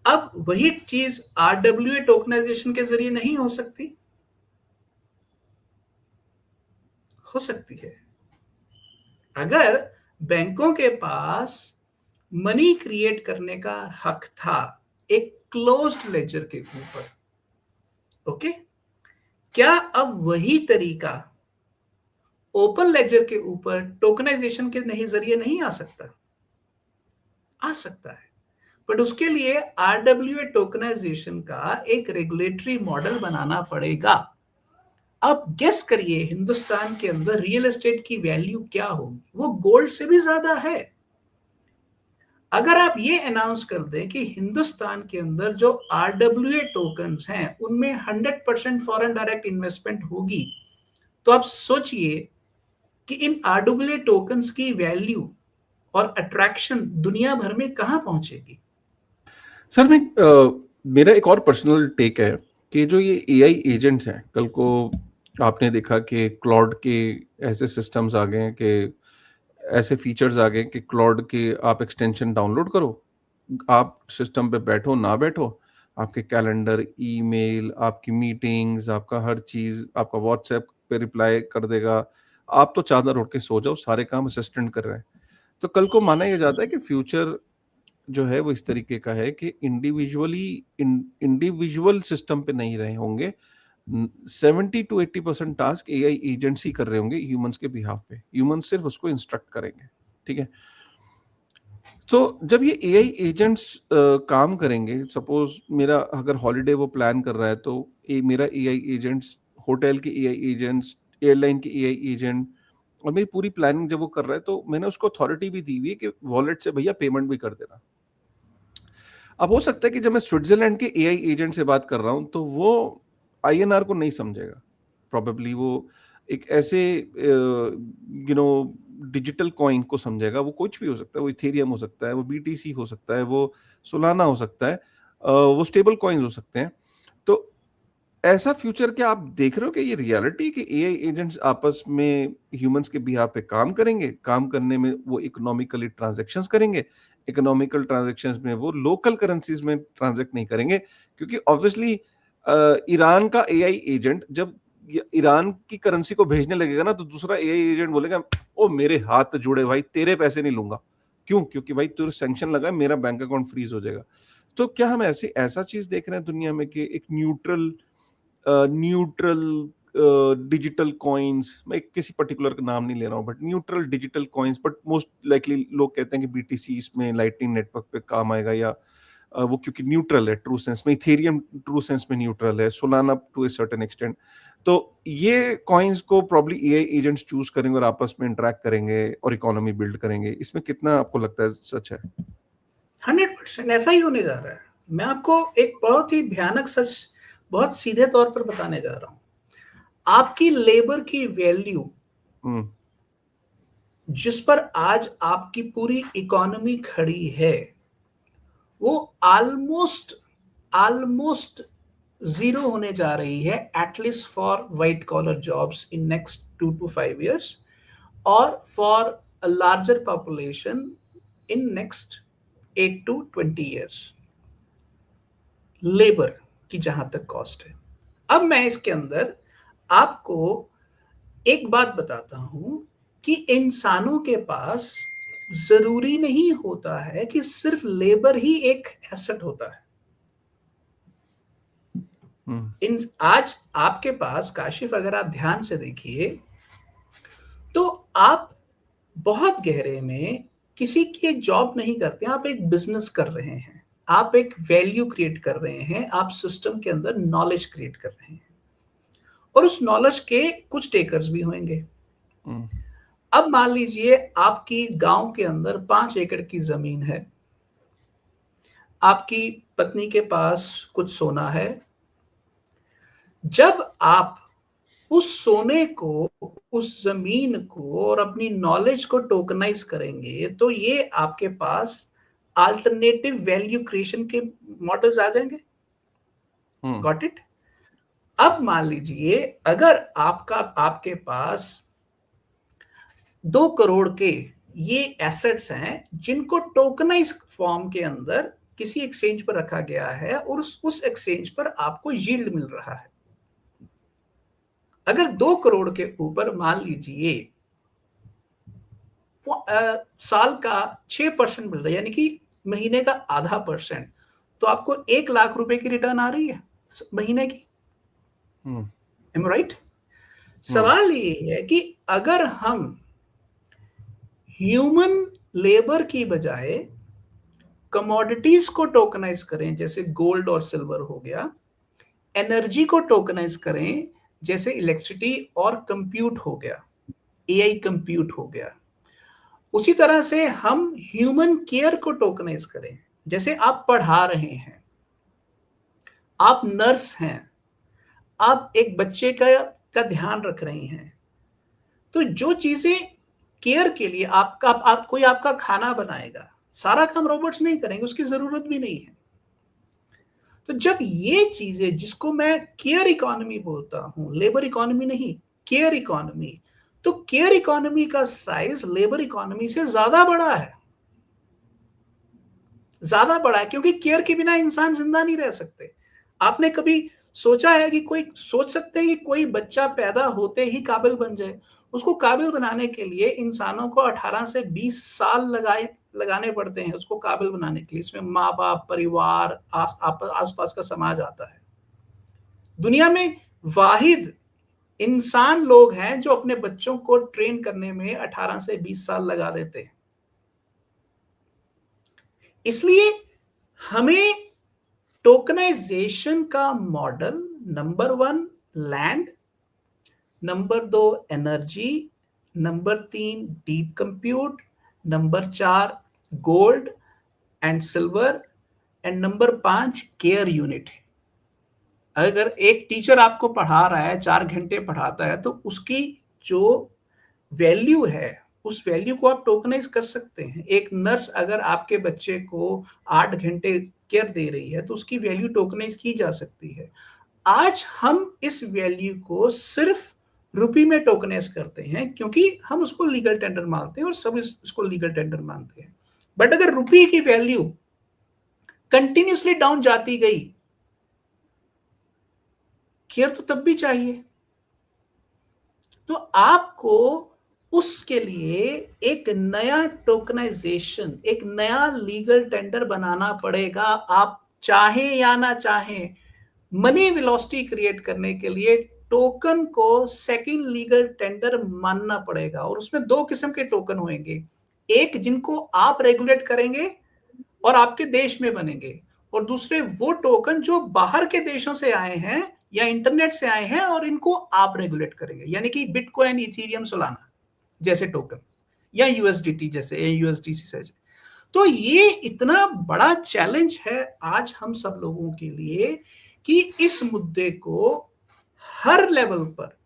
अब वही चीज आरडब्ल्यूए टोकनाइजेशन के जरिए नहीं हो सकती? हो सकती है। अगर बैंकों के पास मनी क्रिएट करने का हक था एक क्लोज्ड लेजर के ऊपर, ओके, क्या अब वही तरीका ओपन लेजर के ऊपर टोकनाइजेशन के जरिए नहीं आ सकता? आ सकता है, बट उसके लिए आरडब्ल्यूए टोकनाइजेशन का एक रेगुलेटरी मॉडल बनाना पड़ेगा। अब गेस करिए हिंदुस्तान के अंदर रियल एस्टेट की वैल्यू क्या होगी? वो गोल्ड से भी ज्यादा है। अगर आप ये अनाउंस कर दें कि हिंदुस्तान के अंदर जो आरडब्ल्यूए टोकन्स हैं उनमें 100% फॉरेन डायरेक्ट इन्वेस्टमेंट होगी, तो आप सोचिए कि इन आरडब्ल्यूए टोकन्स की वैल्यू और अट्रैक्शन दुनिया भर में कहां पहुंचेगी। सर मेरा एक और पर्सनल टेक है कि जो ये एआई एजेंट्स हैं, कल को आपने देखा कि क्लाउड के ऐसे सिस्टम्स आ गए हैं कि ऐसे फीचर्स आ गए कि क्लाउड के आप एक्सटेंशन डाउनलोड करो, आप सिस्टम पे बैठो ना बैठो, आपके कैलेंडर, ईमेल, आपकी मीटिंग्स, आपका हर चीज़, आपका व्हाट्सएप पे रिप्लाई कर देगा। आप तो चादर ओढ़ के सो जाओ, सारे काम असिस्टेंट कर रहे हैं। तो कल को माना यह जाता है कि फ्यूचर जो है वो इस तरीके का है कि इंडिविजुअल सिस्टम पे नहीं रहे होंगे। 70 to 80% टास्क एआई एजेंट्स ही कर रहे होंगे ह्यूमंस के बिहाफ पे। ह्यूमंस सिर्फ उसको इंस्ट्रक्ट करेंगे, ठीक है। तो जब ये एआई एजेंट्स काम करेंगे, सपोज मेरा अगर हॉलीडे वो प्लान कर रहा है तो मेरा एआई एजेंट्स, होटल के एआई एजेंट्स, एयरलाइन के एआई एजेंट, और मेरी पूरी प्लानिंग जब वो कर रहा है तो मैंने उसको अथॉरिटी भी दी हुई है कि वॉलेट से भैया पेमेंट भी कर देना। अब हो सकता है कि जब मैं स्विट्जरलैंड के एआई एजेंट से बात कर रहा हूं तो वो आईएनआर को नहीं समझेगा। प्रोबेबली वो एक ऐसे डिजिटल कॉइन को समझेगा। वो कुछ भी हो सकता है, वो इथेरियम हो सकता है, वो बीटीसी हो सकता है, वो सोलाना हो सकता है, वो स्टेबल कॉइन्स हो सकते हैं। तो ऐसा फ्यूचर क्या आप देख रहे हो कि ये रियलिटी कि एआई एजेंट्स आपस में ह्यूमंस के बिहाफ पे काम करेंगे, काम करने में वो इकोनॉमिकली ट्रांजैक्शंस करेंगे, इकोनॉमिकल ट्रांजैक्शंस में वो लोकल करेंसीज में ट्रांजैक्ट नहीं करेंगे, क्योंकि ऑब्वियसली ईरान का एआई एजेंट जब ईरान की करेंसी को भेजने लगेगा ना तो दूसरा एआई एजेंट बोलेगा ओ मेरे हाथ जुड़े भाई, तेरे पैसे नहीं लूंगा। क्यों? क्योंकि भाई तुझे सैंक्शन लगा है, मेरा बैंक अकाउंट फ्रीज हो जाएगा। तो क्या हम ऐसा चीज देख रहे हैं दुनिया में कि एक न्यूट्रल डिजिटल कॉइन्स, मैं किसी पर्टिकुलर का नाम नहीं ले रहा हूँ, but neutral digital coins, but most likely लोग कहते हैं कि बीटीसी इसमें लाइटनिंग नेटवर्क पे काम आएगा, या वो क्योंकि न्यूट्रल है ट्रू सेंस में, इथेरियम ट्रू सेंस में न्यूट्रल है, Solana to a certain extent. तो ये कॉइन्स को प्रॉब्ली एआई एजेंट्स चूज करेंगे और आपस में इंटरेक्ट करेंगे और इकोनॉमी बिल्ड करेंगे। इसमें कितना आपको लगता है सच है? 100% ऐसा ही होने जा रहा है। मैं आपको एक बहुत ही भयानक सच बहुत सीधे तौर पर बताने जा रहा हूं। आपकी लेबर की वैल्यू जिस पर आज आपकी पूरी इकोनॉमी खड़ी है वो ऑलमोस्ट जीरो होने जा रही है, at least for white collar jobs in next 2 to 5 years, और for a larger population in next 8 to 20 years। Labour की जहां तक कॉस्ट है, अब मैं इसके अंदर आपको एक बात बताता हूं कि इंसानों के पास जरूरी नहीं होता है कि सिर्फ लेबर ही एक एसेट होता है। इन आज आपके पास काशिफ, अगर आप ध्यान से देखिए तो आप बहुत गहरे में किसी की एक जॉब नहीं करते, आप एक बिजनेस कर रहे हैं, आप एक वैल्यू क्रिएट कर रहे हैं, आप सिस्टम के अंदर नॉलेज क्रिएट कर रहे हैं और उस नॉलेज के कुछ टेकर्स भी होंगे। अब मान लीजिए आपकी गांव के अंदर 5 एकड़ की जमीन है, आपकी पत्नी के पास कुछ सोना है। जब आप उस सोने को, उस जमीन को और अपनी नॉलेज को टोकनाइज करेंगे तो ये आपके पास अल्टरनेटिव वैल्यू क्रिएशन के मॉडल्स आ जाएंगे। Got it? अब मान लीजिए अगर आपके पास 2 करोड़ के ये एसेट्स हैं जिनको टोकनाइज फॉर्म के अंदर किसी एक्सचेंज पर रखा गया है और उस एक्सचेंज पर आपको यील्ड मिल रहा है। अगर 2 करोड़ के ऊपर मान लीजिए साल का 6% मिल रहा है, यानी कि महीने का आधा %, तो आपको 1 लाख रुपए की रिटर्न आ रही है महीने की। Am right? सवाल ये है कि अगर हम ह्यूमन लेबर की बजाय कमोडिटीज को टोकनाइज करें, जैसे गोल्ड और सिल्वर हो गया, एनर्जी को टोकनाइज करें जैसे इलेक्ट्रिसिटी और कंप्यूट हो गया, एआई कंप्यूट हो गया, उसी तरह से हम ह्यूमन केयर को टोकनाइज करें, जैसे आप पढ़ा रहे हैं, आप नर्स हैं, आप एक बच्चे का ध्यान रख रही हैं, तो जो चीजें केयर के लिए कोई आपका खाना बनाएगा, सारा काम रोबोट्स नहीं करेंगे, उसकी जरूरत भी नहीं है। तो जब ये चीजें, जिसको मैं केयर इकोनॉमी बोलता हूं, लेबर इकोनॉमी नहीं, केयर इकोनॉमी, तो केयर इकोनॉमी का साइज लेबर इकोनॉमी से ज्यादा बड़ा है, क्योंकि केयर के बिना इंसान जिंदा नहीं रह सकते। आपने कभी सोचा है कि कोई सोच सकते हैं कि कोई बच्चा पैदा होते ही काबिल बन जाए? उसको काबिल बनाने के लिए इंसानों को 18 से 20 साल लगाने पड़ते हैं उसको काबिल बनाने के लिए। इसमें माँ बाप, परिवार, आसपास का समाज आता है। दुनिया में वाहिद इंसान लोग हैं जो अपने बच्चों को ट्रेन करने में 18 से 20 साल लगा देते हैं। इसलिए हमें टोकनाइजेशन का model, number 1 land, number 2 energy, number 3 deep compute, number 4 gold and silver and number 5 care unit है। अगर एक टीचर आपको पढ़ा रहा है, 4 घंटे पढ़ाता है, तो उसकी जो वैल्यू है, उस वैल्यू को आप टोकनाइज कर सकते हैं। एक नर्स अगर आपके बच्चे को 8 घंटे केयर दे रही है तो उसकी वैल्यू टोकनाइज की जा सकती है। आज हम इस वैल्यू को सिर्फ रुपी में टोकनाइज करते हैं क्योंकि हम उसको लीगल टेंडर मानते हैं और सब इसको लीगल टेंडर मानते हैं। बट अगर रुपी की वैल्यू कंटिन्यूसली डाउन जाती गई, केयर तो तब भी चाहिए। तो आपको उसके लिए एक नया टोकनाइजेशन, एक नया लीगल टेंडर बनाना पड़ेगा। आप चाहें या ना चाहें, मनी वेलोसिटी क्रिएट करने के लिए टोकन को सेकंड लीगल टेंडर मानना पड़ेगा। और उसमें 2 किस्म के टोकन होंगे, एक जिनको आप रेगुलेट करेंगे और आपके देश में बनेंगे, और दूसरे वो टोकन जो बाहर के देशों से आए हैं या इंटरनेट से आए हैं और इनको आप रेगुलेट करेंगे, यानी कि बिटकॉइन, इथेरियम, सोलाना जैसे टोकन, या यूएसडीटी जैसे, यूएसडीसी जैसे। तो ये इतना बड़ा चैलेंज है आज हम सब लोगों के लिए कि इस मुद्दे को हर लेवल पर,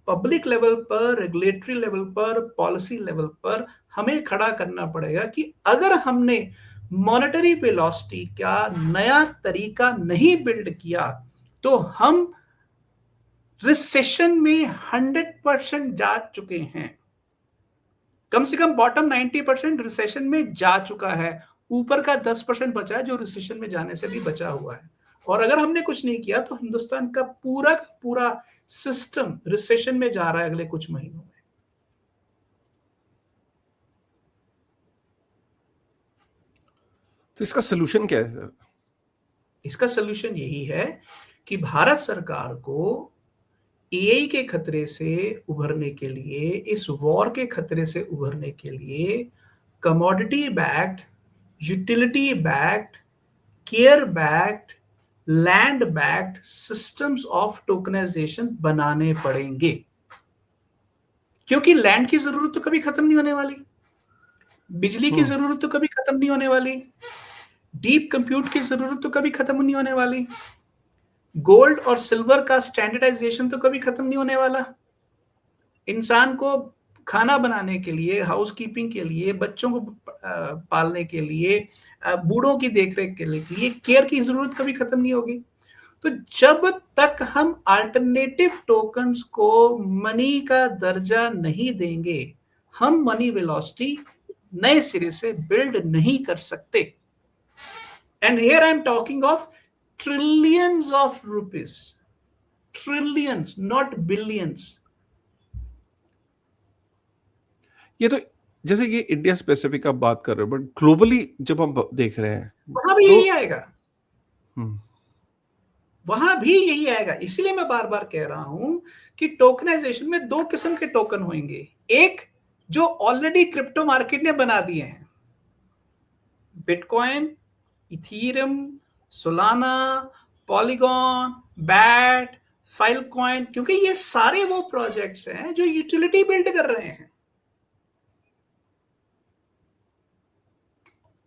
पब्लिक लेवल पर, रेगुलेटरी लेवल पर, पॉलिसी लेवल पर हमें खड़ा करना पड़ेगा कि अगर हमने मॉनेटरी वेलोसिटी का नया तरीका नहीं बिल्ड किया तो हम रिसेशन में 100% जा चुके हैं। कम से कम बॉटम 90% रिसेशन में जा चुका है, ऊपर का 10% बचा है जो रिसेशन में जाने से भी बचा हुआ है। और अगर हमने कुछ नहीं किया तो हिंदुस्तान का पूरा सिस्टम रिसेशन में जा रहा है अगले कुछ महीनों में। तो इसका सोल्यूशन क्या है सर? इसका सोल्यूशन यही है कि भारत सरकार को एआई के खतरे से उभरने के लिए, इस वॉर के खतरे से उभरने के लिए commodity backed, utility backed, care backed, land backed systems of tokenization बनाने पड़ेंगे, क्योंकि लैंड की जरूरत तो कभी खत्म नहीं होने वाली, बिजली की जरूरत तो कभी खत्म नहीं होने वाली, डीप कंप्यूट की जरूरत तो कभी खत्म नहीं होने वाली, गोल्ड और सिल्वर का स्टैंडर्डाइजेशन तो कभी खत्म नहीं होने वाला। इंसान को खाना बनाने के लिए, हाउसकीपिंग के लिए, बच्चों को पालने के लिए, बूढ़ों की देखरेख के लिए केयर की जरूरत कभी खत्म नहीं होगी। तो जब तक हम अल्टरनेटिव टोकन्स को मनी का दर्जा नहीं देंगे, हम मनी वेलोसिटी नए सिरे से बिल्ड नहीं कर सकते। And here I am talking of trillions of rupees, trillions, not billions. ये तो जैसे ये इंडिया स्पेसिफिक आप बात कर रहे हो, बट ग्लोबली जब हम देख रहे हैं वहां भी यही आएगा, हम्म, वहां भी यही आएगा। इसीलिए मैं बार बार कह रहा हूं कि टोकनाइजेशन में दो किस्म के टोकन होंगे, एक जो ऑलरेडी क्रिप्टो मार्केट ने बना दिए हैं, bitcoin, Ethereum, Solana, polygon, bat, Filecoin, क्योंकि ये सारे वो प्रोजेक्ट्स हैं जो यूटिलिटी बिल्ड कर रहे हैं।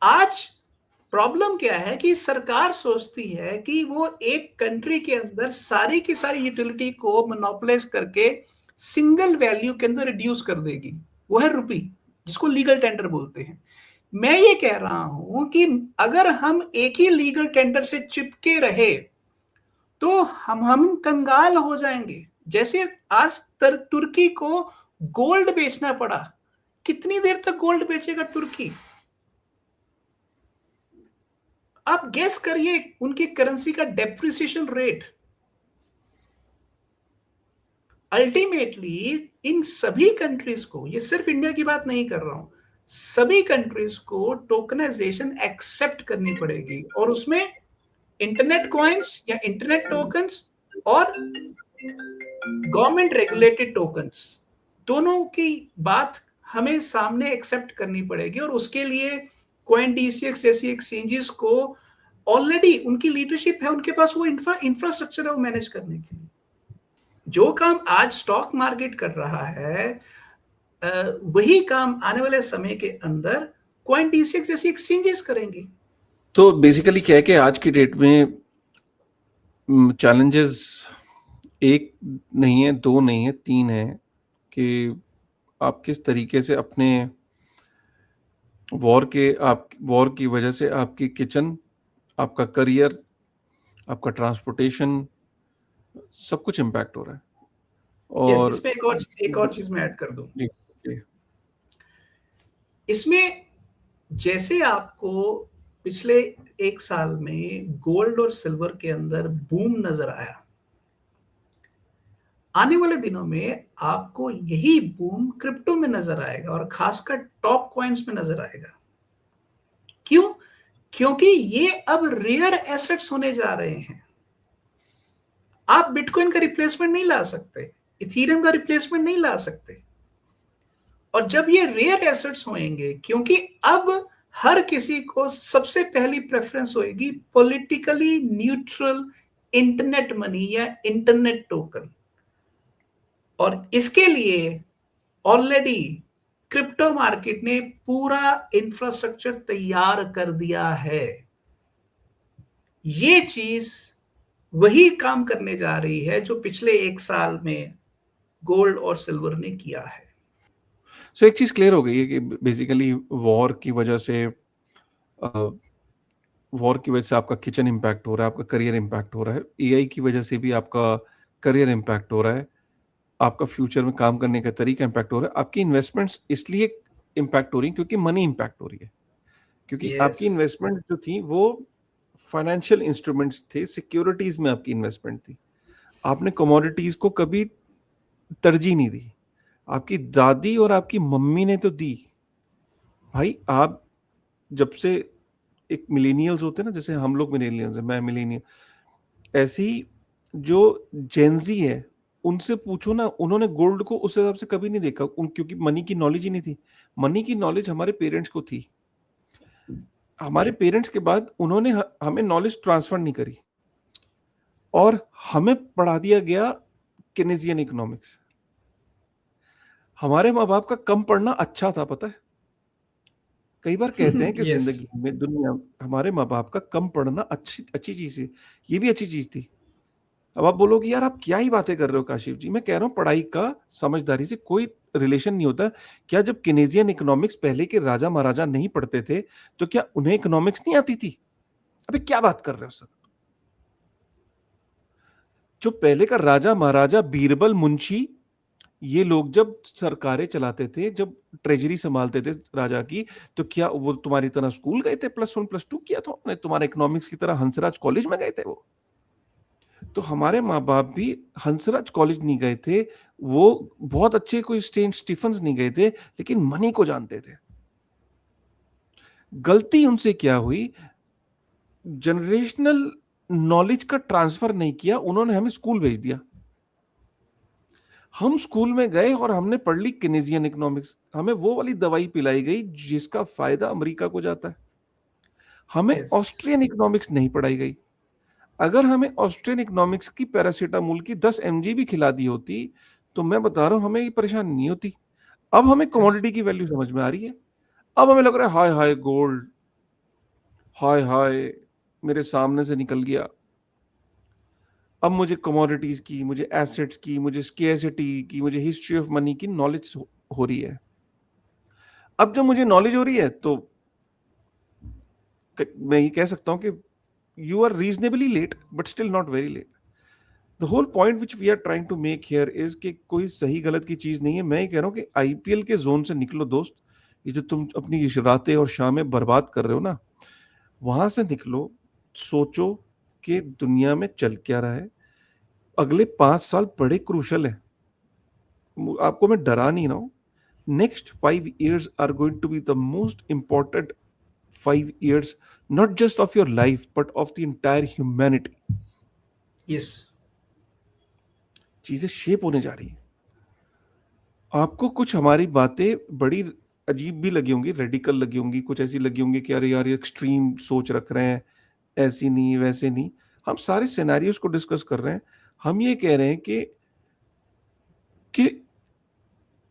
आज प्रॉब्लम क्या है कि सरकार सोचती है कि वो एक कंट्री के अंदर सारी की सारी यूटिलिटी को मोनोपोलाइज करके सिंगल वैल्यू के अंदर रिड्यूस कर देगी, वो है रुपी, जिसको लीगल टेंडर बोलते हैं। मैं ये कह रहा हूं कि अगर हम एक ही लीगल टेंडर से चिपके रहे तो हम कंगाल हो जाएंगे। जैसे आज तुर्की को गोल्ड बेचना पड़ा, कितनी देर तक गोल्ड बेचेगा तुर्की? आप गेस करिए उनकी करेंसी का डेप्रिसिएशन रेट। अल्टीमेटली इन सभी कंट्रीज को, ये सिर्फ इंडिया की बात नहीं कर रहा हूं, सभी कंट्रीज को टोकनाइजेशन एक्सेप्ट करनी पड़ेगी, और उसमें इंटरनेट कॉइन्स या इंटरनेट टोकन्स और गवर्नमेंट रेगुलेटेड टोकन्स, दोनों की बात हमें सामने एक्सेप्ट करनी पड़ेगी। और उसके लिए कॉइन डीसीएक्स जैसी एक्सचेंजेस को ऑलरेडी उनकी लीडरशिप है, उनके पास वो इंफ्रास्ट्रक्चर है वो मैनेज करने के लिए। जो काम आज स्टॉक मार्केट कर रहा है, वही काम आने वाले समय के अंदर कॉइन डीसीएक्स जैसी एक्सचेंजेस करेंगी। तो बेसिकली क्या है कि आज की डेट में चैलेंजेस एक नहीं है, दो नहीं है, तीन है, कि आप किस तरीके से अपने वॉर की वजह से आपकी किचन, आपका करियर, आपका ट्रांसपोर्टेशन, सब कुछ इम्पैक्ट हो रहा है। और इसमें एक और चीज मैं ऐड कर दूं। जी, जी। इसमें जैसे आपको पिछले एक साल में गोल्ड और सिल्वर के अंदर बूम नजर आया, आने वाले दिनों में आपको यही बूम क्रिप्टो में नजर आएगा, और खासकर टॉप कॉइन्स में नजर आएगा। क्यों? क्योंकि ये अब रेयर एसेट्स होने जा रहे हैं। आप बिटकॉइन का रिप्लेसमेंट नहीं ला सकते, इथीरियम का रिप्लेसमेंट नहीं ला सकते। और जब ये रेयर एसेट्स होंगे, क्योंकि अब हर किसी को सबसे पहली प्रेफरेंस होगी पॉलिटिकली न्यूट्रल इंटरनेट मनी या इंटरनेट टोकन, और इसके लिए ऑलरेडी क्रिप्टो मार्केट ने पूरा इंफ्रास्ट्रक्चर तैयार कर दिया है। ये चीज वही काम करने जा रही है जो पिछले एक साल में गोल्ड और सिल्वर ने किया है। सो एक चीज क्लियर हो गई है कि बेसिकली वॉर की वजह से आपका किचन इम्पैक्ट हो रहा है, आपका करियर इम्पैक्ट हो रहा है, एआई की वजह से भी आपका करियर इम्पैक्ट हो रहा है, आपका फ्यूचर में काम करने का तरीका इम्पैक्ट हो रहा है, आपकी इन्वेस्टमेंट्स इसलिए इम्पैक्ट हो रही है क्योंकि मनी इम्पैक्ट हो रही है, क्योंकि आपकी इन्वेस्टमेंट जो थी वो फाइनेंशियल इंस्ट्रूमेंट्स थे, सिक्योरिटीज में आपकी इन्वेस्टमेंट थी। आपने कमोडिटीज को कभी तरजीह नहीं दी, आपकी दादी और आपकी मम्मी ने तो दी। भाई आप जब से एक मिलेनियल्स होते हैं ना, जैसे हम लोग मिलेनियल्स हैं, मैं मिलेनियल, ऐसे ही जो जेंजी है उनसे पूछो ना, उन्होंने गोल्ड को उस हिसाब से कभी नहीं देखा, क्योंकि मनी की नॉलेज ही नहीं थी। मनी की नॉलेज हमारे पेरेंट्स को थी। हमारे पेरेंट्स के बाद उन्होंने हमें नॉलेज ट्रांसफर नहीं करी और हमें पढ़ा दिया गया केनेजियन इकोनॉमिक्स। हमारे माँ बाप का कम पढ़ना अच्छा था, पता है। कई बार कहते हैं कि यस। जिंदगी में दुनिया, हमारे माँ बाप का कम पढ़ना अच्छी अच्छी चीज है। ये भी अच्छी चीज थी। अब आप बोलोगे यार आप क्या ही बातें कर रहे हो काशिफ जी। मैं कह रहा हूँ पढ़ाई का समझदारी से कोई रिलेशन नहीं होता। क्या जब केनेजियन इकोनॉमिक्स पहले के राजा महाराजा नहीं पढ़ते थे तो क्या उन्हें इकोनॉमिक्स नहीं आती थी? अबे क्या बात कर रहे हो सर। जो पहले का राजा महाराजा, बीरबल, मुंशी, ये लोग जब सरकारें चलाते थे, जब ट्रेजरी संभालते थे राजा की, तो क्या वो तुम्हारी तरह स्कूल गए थे? +1 +2 किया था उन्होंने? तुम्हारे इकोनॉमिक्स की तरह हंसराज कॉलेज में गए थे वो? तो हमारे माँ बाप भी हंसराज कॉलेज नहीं गए थे, वो बहुत अच्छे कोई सेंट स्टीफंस नहीं गए थे, लेकिन मनी को जानते थे। गलती उनसे क्या हुई? जनरेशनल नॉलेज का ट्रांसफर नहीं किया, उन्होंने हमें स्कूल भेज दिया। हम स्कूल में गए और हमने पढ़ ली केनेजियन इकोनॉमिक्स। हमें वो वाली दवाई पिलाई गई जिसका फायदा अमेरिका को जाता है। हमें यस। ऑस्ट्रियन इकोनॉमिक्स नहीं पढ़ाई गई। अगर हमें ऑस्ट्रियन इकोनॉमिक्स की पैरासीटामोल की 10 mg भी खिला दी होती तो मैं बता रहा हूं हमें ये परेशानी नहीं होती। अब हमें यस। कमोडिटी की वैल्यू समझ में आ रही है। अब हमें लग रहा है हाय हाय गोल्ड, हाय हाय मेरे सामने से निकल गया। अब मुझे कमोडिटीज की, मुझे एसेट्स की, मुझे स्केर्सिटी की, मुझे हिस्ट्री ऑफ मनी की नॉलेज हो रही है। अब जब मुझे नॉलेज हो रही है तो मैं ये कह सकता हूं कि you are reasonably late but still not very late. The whole point which we are trying to make here is कि कोई सही गलत की चीज नहीं है। मैं ये कह रहा हूं कि आईपीएल के जोन से निकलो दोस्त। ये जो तुम अपनी रातें और शामें बर्बाद कर रहे हो ना, वहां से निकलो। सोचो कि दुनिया में चल क्या रहा है। अगले 5 साल बड़े क्रूशल है। आपको मैं डरा नहीं रहा हूं। Next 5 years are going to be the most important 5 years, not just of your life but of the entire humanity. Yes. चीजें शेप होने जा रही है। आपको कुछ हमारी बातें बड़ी अजीब भी लगी होंगी, रेडिकल लगी होंगी, कुछ ऐसी लगी होंगी कि अरे यार ये एक्सट्रीम सोच रख रहे हैं, ऐसी नहीं वैसे नहीं। हम सारे सिनेरियोस को डिस्कस कर रहे हैं। हम ये कह रहे हैं कि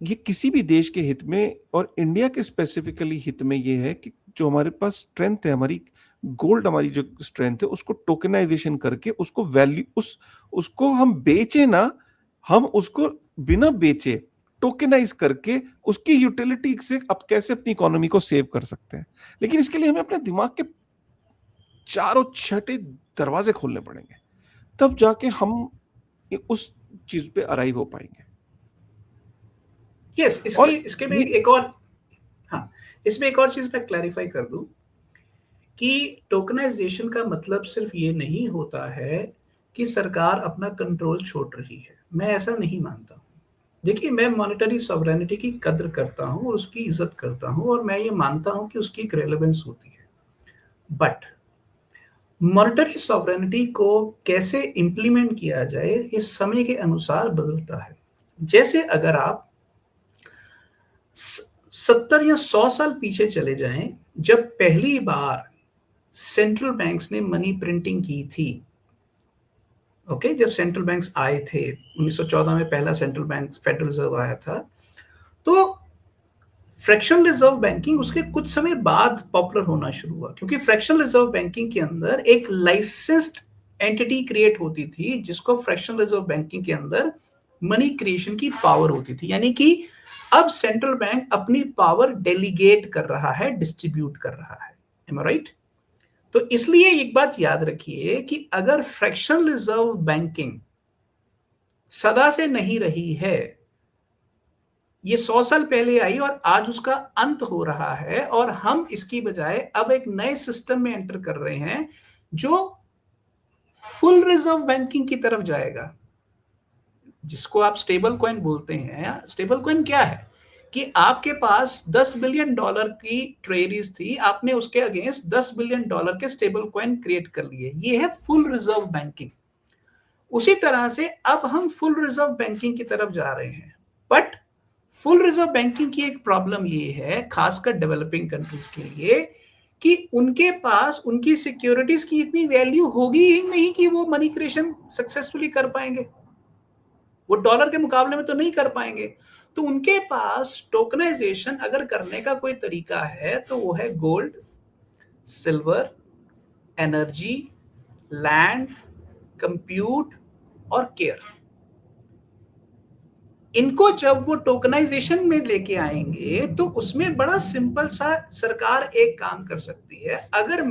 ये किसी भी देश के हित में और इंडिया के स्पेसिफिकली हित में ये है कि जो हमारे पास स्ट्रेंथ है, हमारी गोल्ड, हमारी जो स्ट्रेंथ है, उसको टोकनाइजेशन करके उसको वैल्यू उसको हम बेचे ना, हम उसको बिना बेचे टोकनाइज करके उसकी यूटिलिटी से अब कैसे अपनी इकोनॉमी को सेव कर सकते हैं। लेकिन इसके लिए हमें अपने दिमाग के चारों छठे दरवाजे खोलने पड़ेंगे, तब जाके हम उस चीज पे अराइव हो पाएंगे। यस। और इसके में ये एक और, हाँ, इसमें एक और चीज मैं क्लैरिफाई कर दूं कि टोकनाइजेशन का मतलब सिर्फ ये नहीं होता है कि सरकार अपना कंट्रोल छोड़ रही है। मैं ऐसा नहीं मानता हूं। देखिए, मैं मॉनेटरी सॉवरेनिटी की कद्र करता हूं और उसकी इज्जत करता हूं और मैं ये मानता हूं कि उसकी एक रेलेवेंस होती है। बट मॉनेटरी सॉवरेनिटी को कैसे इंप्लीमेंट किया जाए ये समय के अनुसार बदलता है। जैसे अगर आप 70 या 100 साल पीछे चले जाएं, जब पहली बार सेंट्रल बैंक्स ने मनी प्रिंटिंग की थी, ओके, जब सेंट्रल बैंक्स आए थे 1914 में पहला सेंट्रल बैंक फेडरल रिजर्व आया था, तो फ्रैक्शनल रिजर्व बैंकिंग उसके कुछ समय बाद पॉपुलर होना शुरू हुआ, क्योंकि फ्रैक्शनल रिजर्व बैंकिंग के अंदर एक लाइसेंस्ड एंटिटी क्रिएट होती थी जिसको फ्रैक्शनल रिजर्व बैंकिंग के अंदर मनी क्रिएशन की पावर होती थी। यानी कि अब सेंट्रल बैंक अपनी पावर डेलीगेट कर रहा है, डिस्ट्रीब्यूट कर रहा है। एम आई राइट? तो इसलिए एक बात याद रखिए कि अगर फ्रैक्शनल रिजर्व बैंकिंग सदा से नहीं रही है, ये 100 साल पहले आई और आज उसका अंत हो रहा है, और हम इसकी बजाय अब एक नए सिस्टम में एंटर कर रहे हैं जो फुल रिजर्व बैंकिंग की तरफ जाएगा, जिसको आप स्टेबल कॉइन बोलते हैं। स्टेबल कॉइन क्या है कि आपके पास $10 बिलियन की ट्रेजरीज थी, आपने उसके अगेंस्ट $10 बिलियन के स्टेबल कॉइन क्रिएट कर लिए। ये है फुल रिजर्व बैंकिंग। उसी तरह से अब हम फुल रिजर्व बैंकिंग की तरफ जा रहे हैं। बट फुल रिजर्व बैंकिंग की एक प्रॉब्लम ये है, खासकर डेवलपिंग कंट्रीज के लिए, कि उनके पास उनकी सिक्योरिटीज की इतनी वैल्यू होगी ही नहीं कि वो मनी क्रिएशन सक्सेसफुली कर पाएंगे। वो डॉलर के मुकाबले में तो नहीं कर पाएंगे। तो उनके पास टोकनाइजेशन अगर करने का कोई तरीका है तो वो है gold, silver, energy, land, compute और केयर। इनको जब वो टोकनाइजेशन में लेके आएंगे तो उसमें बड़ा सिंपल सा सरकार एक काम कर सकती है। अगर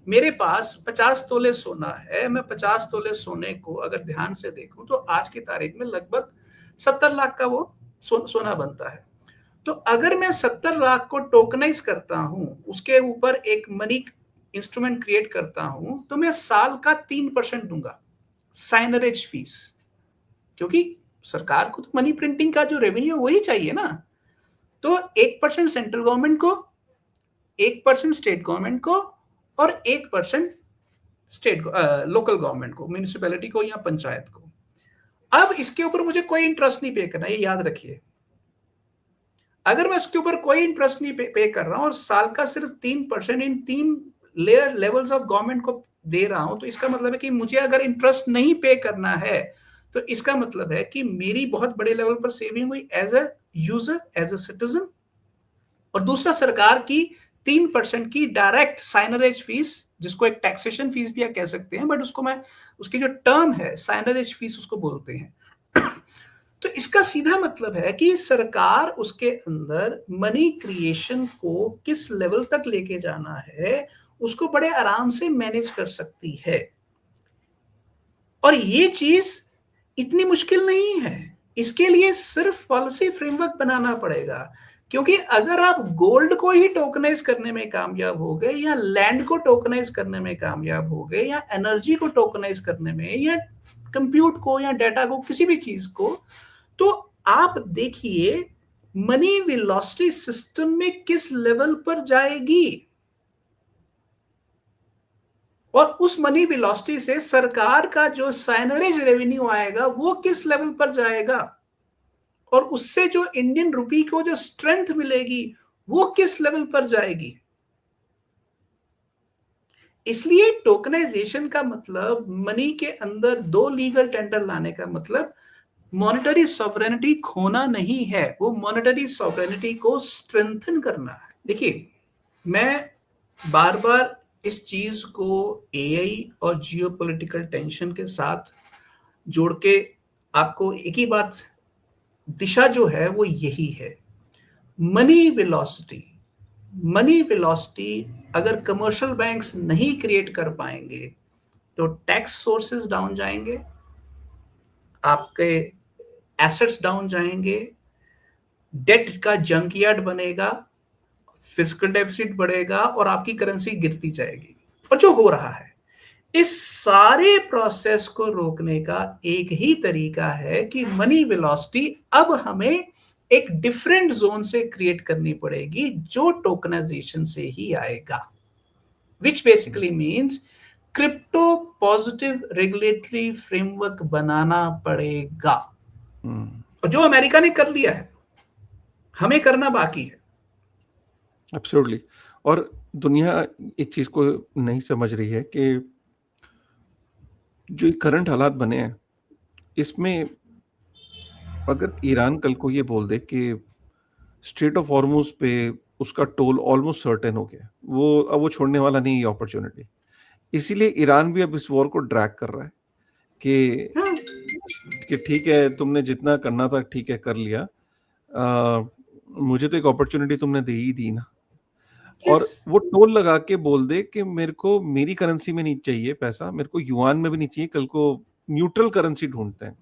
मेरे पास 50 तोले सोना है, मैं 50 तोले सोने को अगर ध्यान से देखूं तो आज की तारीख में लगभग 70 लाख का वो सोना बनता है। तो अगर मैं 70 लाख को टोकनाइज करता हूं, उसके ऊपर एक मनी इंस्ट्रूमेंट क्रिएट करता हूं, तो मैं साल का 3% दूंगा साइनरेज फीस, क्योंकि सरकार को तो मनी प्रिंटिंग का जो रेवेन्यू वही चाहिए ना। तो 1% सेंट्रल गवर्नमेंट को, 1% स्टेट गवर्नमेंट को और 1% स्टेट लोकल गवर्नमेंट को, म्यूनिसिपैलिटी को या पंचायत को। अब इसके ऊपर मुझे कोई इंटरेस्ट नहीं पे करना, ये याद रखिए। अगर मैं इसके ऊपर कोई इंटरेस्ट नहीं पे कर रहा हूं और साल का सिर्फ 3% इन 3 लेवल्स ऑफ गवर्नमेंट को दे रहा हूं, तो इसका मतलब है कि मुझे अगर इंटरेस्ट नहीं पे करना है तो इसका मतलब है कि मेरी बहुत बड़े लेवल पर सेविंग हुई as a user, as a citizen. और दूसरा, सरकार की 3% की डायरेक्ट साइनरेज फीस, जिसको एक टैक्सेशन फीस भी आप कह सकते हैं, बट उसकी जो टर्म है साइनरेज फीस उसको बोलते हैं। तो इसका सीधा मतलब है कि सरकार उसके अंदर मनी क्रिएशन को किस लेवल तक लेके जाना है उसको बड़े आराम से मैनेज कर सकती है। और ये चीज इतनी मुश्किल नहीं है। इसके लिए सिर्फ पॉलिसी फ्रेमवर्क बनाना पड़ेगा। क्योंकि अगर आप गोल्ड को ही टोकनाइज करने में कामयाब हो गए, या लैंड को टोकनाइज करने में कामयाब हो गए, या एनर्जी को टोकनाइज करने में, या कंप्यूट को, या डेटा को, किसी भी चीज को, तो आप देखिए मनी वेलोसिटी सिस्टम में किस लेवल पर जाएगी। और उस मनी वेलोसिटी से सरकार का जो साइनरेज रेवेन्यू आएगा वो किस लेवल पर जाएगा, और उससे जो इंडियन रुपी को जो स्ट्रेंथ मिलेगी वो किस लेवल पर जाएगी। इसलिए टोकनाइजेशन का मतलब, मनी के अंदर 2 लीगल टेंडर लाने का मतलब मॉनेटरी सॉवरेनिटी खोना नहीं है, वो मॉनेटरी सॉवरेनिटी को स्ट्रेंथन करना है। देखिए, मैं बार बार इस चीज को एआई और जियोपॉलिटिकल टेंशन के साथ जोड़ के आपको एक ही बात, दिशा जो है वो यही है, मनी वेलोसिटी। मनी वेलोसिटी अगर कमर्शियल बैंक्स नहीं क्रिएट कर पाएंगे तो टैक्स सोर्सेज डाउन जाएंगे, आपके एसेट्स डाउन जाएंगे, डेट का जंकयार्ड बनेगा, फिस्कल डेफिसिट बढ़ेगा और आपकी करेंसी गिरती जाएगी। और जो हो रहा है, इस सारे प्रोसेस को रोकने का एक ही तरीका है कि मनी वेलोसिटी अब हमें एक डिफरेंट जोन से क्रिएट करनी पड़ेगी, जो टोकनाइजेशन से ही आएगा, which basically means crypto positive regulatory framework बनाना पड़ेगा। और जो अमेरिका ने कर लिया है, हमें करना बाकी है। एब्सोल्युटली। और दुनिया एक चीज को नहीं समझ रही है कि जो करंट हालात बने हैं, इसमें अगर ईरान कल को ये बोल दे कि स्ट्रेट ऑफ हॉर्मुज पे उसका टोल ऑलमोस्ट सर्टेन हो गया, वो अब वो छोड़ने वाला नहीं, ये अपॉर्चुनिटी। इसीलिए ईरान भी अब इस वॉर को ड्रैग कर रहा है कि ठीक है, तुमने जितना करना था ठीक है कर लिया, मुझे तो एक अपॉर्चुनिटी तुमने दे ही दी ना। और वो टोल लगा के बोल दे कि मेरे को मेरी करेंसी में नहीं चाहिए पैसा, मेरे को युआन में भी नहीं चाहिए, कल को न्यूट्रल करेंसी ढूंढते हैं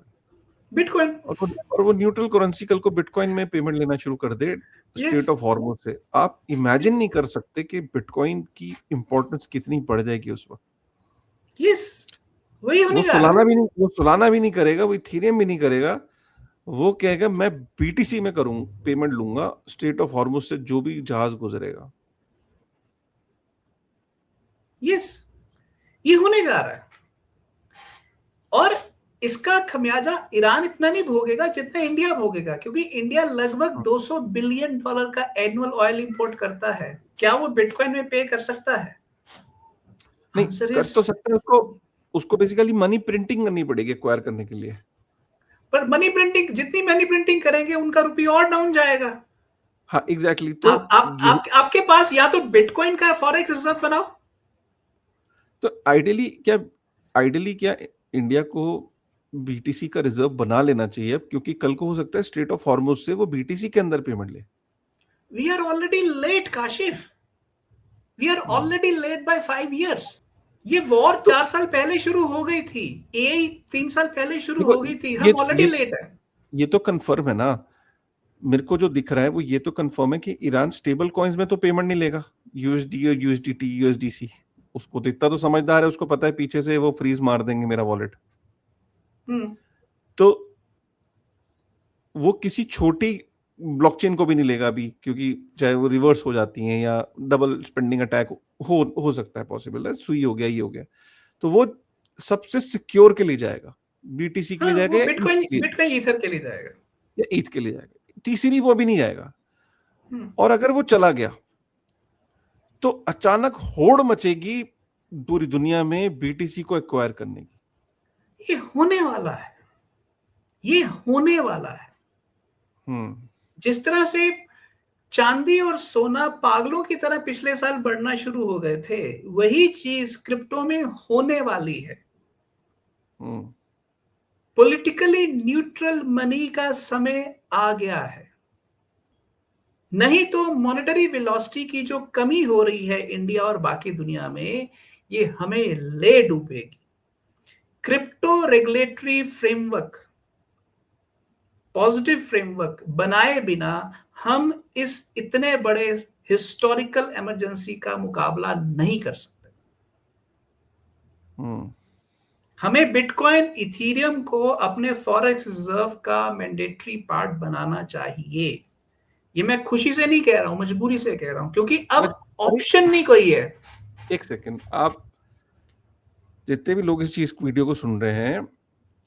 बिटकॉइन। और वो न्यूट्रल करेंसी कल को बिटकॉइन में पेमेंट लेना शुरू कर दे स्ट्रेट ऑफ हॉर्मुज से। आप इमेजिन नहीं कर सकते कि बिटकॉइन की इंपॉर्टेंस कितनी बढ़ जाएगी उस वक्त। वही वो सोलाना भी नहीं करेगा, वो इथेरियम भी नहीं करेगा, वो कहेगा मैं बीटीसी में करूं, पेमेंट लूंगा स्ट्रेट ऑफ हॉर्मुज से जो भी जहाज गुजरेगा। ये होने जा रहा है। और इसका खमियाजा ईरान इतना नहीं भोगेगा जितना इंडिया भोगेगा, क्योंकि इंडिया लगभग $200 बिलियन का एनुअल ऑयल इंपोर्ट करता है। क्या वो बिटकॉइन में पे कर सकता है? नहीं आंसर कर इज, तो सकते हैं, उसको उसको बेसिकली मनी प्रिंटिंग करनी पड़ेगी एक्वायर करने के लिए। पर मनी प्रिंटिंग, जितनी मनी प्रिंटिंग करेंगे उनका रुपया और डाउन जाएगा। हाँ एग्जैक्टली तो आपके पास या तो बिटकॉइन का फॉरेक्स रिजर्व बनाओ। तो आइडियली क्या इंडिया को बीटीसी का रिजर्व बना लेना चाहिए अब, क्योंकि कल को हो सकता है स्ट्रेट ऑफ हॉर्मुज से वो बीटीसी के अंदर पेमेंट ले। We are already late Kashif, we are already late by 5 years। ये वॉर तो 4 साल पहले शुरू हो गई थी, एआई 3 साल पहले शुरू देखो हो गई थी, ये हम ऑलरेडी लेट है। ये तो कंफर्म है ना, मेरे को जो दिख रहा है वो ये तो कंफर्म है कि ईरान स्टेबल कॉइन्स में तो पेमेंट नहीं लेगा, यूएसडी और यूएसडीटी यूएसडीसी। उसको तो इतना तो समझदार है, उसको पता है पीछे से वो फ्रीज मार देंगे मेरा वॉलेट। तो वो किसी छोटी ब्लॉकचेन को भी नहीं लेगा अभी, क्योंकि चाहे वो रिवर्स हो जाती हैं या डबल स्पेंडिंग अटैक हो सकता है, पॉसिबल है, सुई हो गया ये हो गया, तो वो सबसे सिक्योर के लिए जाएगा, बीटीसी के लिए हाँ, जाएगा वो बिटकॉइन बिटकॉइन ईथर के लिए जाएगा या ईथ के लिए जाएगा, तीसरी वो भी नहीं जाएगा। और अगर वो चला गया तो अचानक होड़ मचेगी पूरी दुनिया में बीटीसी को एक्वायर करने की। ये होने वाला है, ये होने वाला है। जिस तरह से चांदी और सोना पागलों की तरह पिछले साल बढ़ना शुरू हो गए थे, वही चीज क्रिप्टो में होने वाली है। पॉलिटिकली न्यूट्रल मनी का समय आ गया है, नहीं तो मॉनेटरी वेलोसिटी की जो कमी हो रही है इंडिया और बाकी दुनिया में, ये हमें ले डूबेगी। Crypto regulatory framework, positive framework बनाए बिना हम इस इतने बड़े हिस्टोरिकल इमरजेंसी का मुकाबला नहीं कर सकते। हमें बिटकॉइन इथेरियम को अपने फॉरेक्स रिजर्व का मैंडेटरी पार्ट बनाना चाहिए। ये मैं खुशी से नहीं कह रहा हूं, मजबूरी से कह रहा हूं, क्योंकि अब ऑप्शन नहीं कोई है। एक सेकंड, आप जितने भी लोग इस चीज वीडियो को सुन रहे हैं,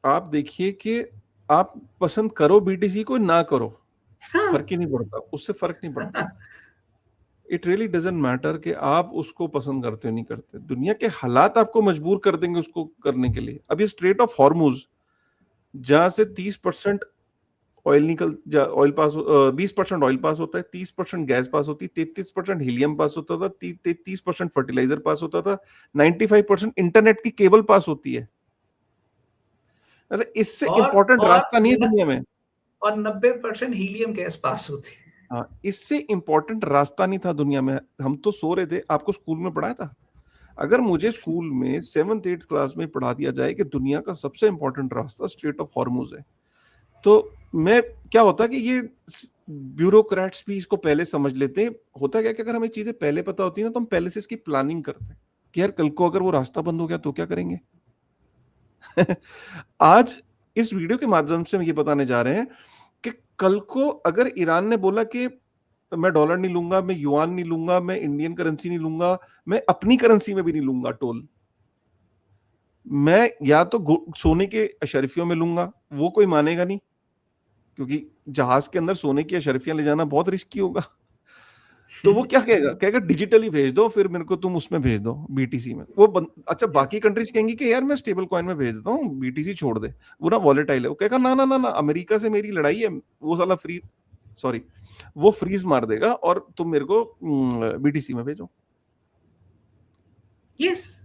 आप देखिए कि आप पसंद करो बीटीसी को ना करो, फर्क ही नहीं पड़ता, उससे फर्क नहीं पड़ता। इट रियली डजंट मैटर कि आप उसको पसंद करते हो नहीं करते, दुनिया के हालात आपको मजबूर कर देंगे उसको करने के लिए। अब ये स्ट्रेट ऑफ हॉर्मुज जहां से 30% ऑयल निकल ऑयल पास 20% ऑयल पास होता है, 30% गैस पास होती है, 33% हीलियम पास होता था, 30% फर्टिलाइजर पास होता था, 95% इंटरनेट की केबल पास होती है। इससे इंपॉर्टेंट रास्ता नहीं है दुनिया में, और 90% हीलियम गैस पास होती है। हाँ, इससे इंपॉर्टेंट रास्ता नहीं था दुनिया में। हम तो सो रहे थे, आपको स्कूल में पढ़ाया था? अगर मुझे स्कूल में 7th 8th क्लास में पढ़ा दिया जाए कि दुनिया का सबसे इंपॉर्टेंट रास्ता स्ट्रेट ऑफ हॉर्मुज है, तो मैं क्या होता कि ये ब्यूरोक्रेट्स भी इसको पहले समझ लेते। होता क्या कि अगर हमें चीजें पहले पता होती है ना, तो हम पहले से इसकी प्लानिंग करते हैं कि यार कल को अगर वो रास्ता बंद हो गया तो क्या करेंगे। आज इस वीडियो के माध्यम से हम ये बताने जा रहे हैं कि कल को अगर ईरान ने बोला कि मैं डॉलर नहीं लूंगा, मैं युआन नहीं लूंगा, मैं इंडियन करेंसी नहीं लूंगा, मैं अपनी करेंसी में भी नहीं लूंगा टोल, मैं या तो सोने के अशरफियों में लूंगा, वो कोई मानेगा नहीं, क्योंकि जहाज के अंदर सोने की अशरफियां ले जाना बहुत रिस्की होगा। तो वो क्या कहेगा डिजिटली भेज दो, फिर मेरे को तुम उसमें भेज दो बीटीसी में। वो अच्छा बाकी कंट्रीज कहेंगी कि यार मैं स्टेबल कॉइन में भेज देता हूँ, बीटीसी छोड़ दे, वो ना वॉलेटाइल है। वो कहेगा ना ना ना ना, अमेरिका से मेरी लड़ाई है, वो साला वो फ्रीज मार देगा और तुम मेरे को बीटीसी में भेजो। यस,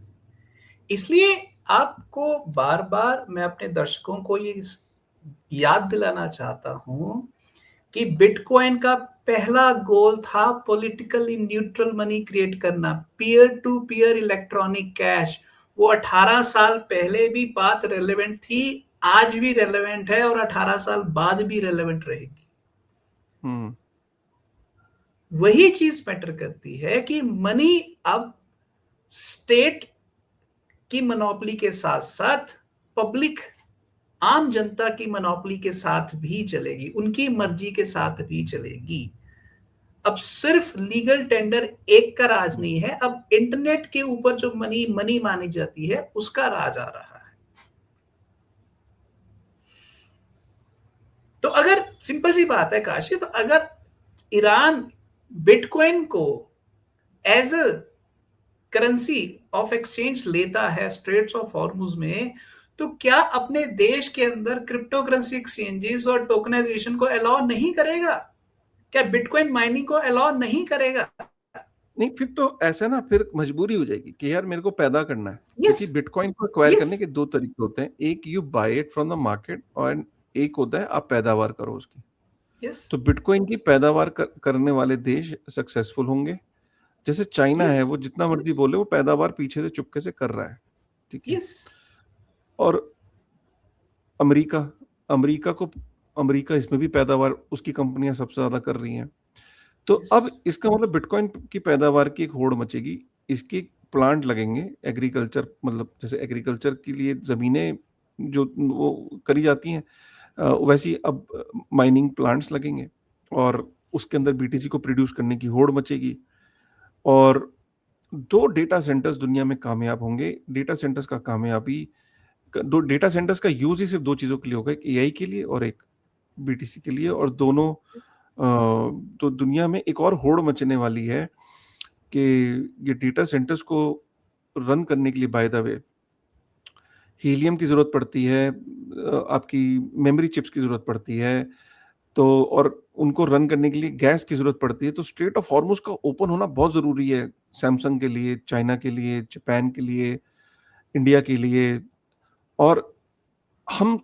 इसलिए आपको बार बार मैं अपने दर्शकों को ये याद दिलाना चाहता हूं कि बिटकॉइन का पहला गोल था पॉलिटिकली न्यूट्रल मनी क्रिएट करना, peer to peer electronic cash. वो 18 साल पहले भी बात रेलेवेंट थी, आज भी रेलेवेंट है और 18 साल बाद भी रेलेवेंट रहेगी। वही चीज मैटर करती है कि मनी अब स्टेट की मोनोपोली के साथ साथ पब्लिक, आम जनता की मोनोपोली के साथ भी चलेगी, उनकी मर्जी के साथ भी चलेगी। अब सिर्फ लीगल टेंडर एक का राज नहीं है, अब इंटरनेट के ऊपर जो मनी मानी जाती है उसका राज आ रहा है। तो अगर सिंपल सी बात है काशिफ, अगर ईरान बिटकॉइन को as a currency of exchange लेता है स्ट्रेट्स ऑफ हॉर्मुज में, तो क्या अपने देश के अंदर क्रिप्टो करेंसी एक्सचेंजेस और टोकनाइजेशन को अलाउ नहीं करेगा? क्या बिटकॉइन माइनिंग को अलाउ नहीं करेगा? नहीं, फिर तो ऐसा ना, फिर मजबूरी हो जाएगी कि यार मेरे को पैदा करना है, यस, क्योंकि बिटकॉइन को एक्वायर यस, करने के दो तरीके होते हैं, एक you buy it from the market और एक होता है आप पैदावार करो उसकी। यस, तो बिटकॉइन की पैदावार करने वाले देश सक्सेसफुल होंगे। जैसे चाइना है, यस, वो जितना मर्जी बोले, वो पैदावार पीछे से चुपके से कर रहा है, ठीक है। यस, और अमेरिका अमेरिका को अमेरिका इसमें भी पैदावार उसकी कंपनियां सबसे ज्यादा कर रही हैं। तो अब इसका मतलब बिटकॉइन की पैदावार की एक होड़ मचेगी, इसके प्लांट लगेंगे एग्रीकल्चर, मतलब जैसे एग्रीकल्चर के लिए जमीनें जो वो करी जाती हैं, वैसी अब माइनिंग प्लांट्स लगेंगे और उसके अंदर बीटीसी को प्रोड्यूस करने की होड़ मचेगी। और 2 डेटा सेंटर्स दुनिया में कामयाब होंगे। डेटा सेंटर्स का कामयाबी, 2 डेटा सेंटर्स का यूज ही सिर्फ 2 चीज़ों के लिए होगा, एक एआई के लिए और एक बीटीसी के लिए। और दोनों तो दुनिया में एक और होड़ मचने वाली है कि ये डेटा सेंटर्स को रन करने के लिए, बाय द वे, हीलियम की ज़रूरत पड़ती है, आपकी मेमोरी चिप्स की ज़रूरत पड़ती है, तो और उनको रन करने के लिए गैस की ज़रूरत पड़ती है। तो स्ट्रेट ऑफ हॉर्मुज़ का ओपन होना बहुत ज़रूरी है, सैमसंग के लिए, चाइना के लिए, जापान के लिए, इंडिया के लिए। और हम,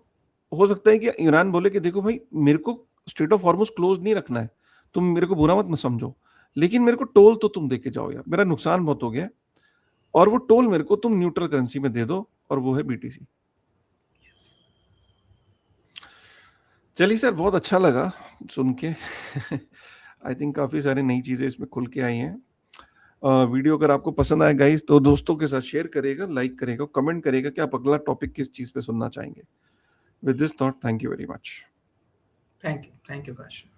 हो सकता है कि ईरान बोले कि देखो भाई, मेरे को स्ट्रेट ऑफ हॉर्मुज़ क्लोज नहीं रखना है, तुम मेरे को बुरा मत समझो, लेकिन मेरे को टोल तो तुम दे के जाओ यार, मेरा नुकसान बहुत हो गया है, और वो टोल मेरे को तुम न्यूट्रल करेंसी में दे दो, और वो है बीटीसी। चलिए सर, बहुत अच्छा लगा सुन के। आई थिंक काफ़ी सारी नई चीज़ें इसमें खुल के आई हैं। वीडियो अगर आपको पसंद आए गाइस, तो दोस्तों के साथ शेयर करेगा, लाइक करेगा, कमेंट करेगा कि आप अगला टॉपिक किस चीज़ पे सुनना चाहेंगे। With this thought, thank you very much. Thank you Kashif.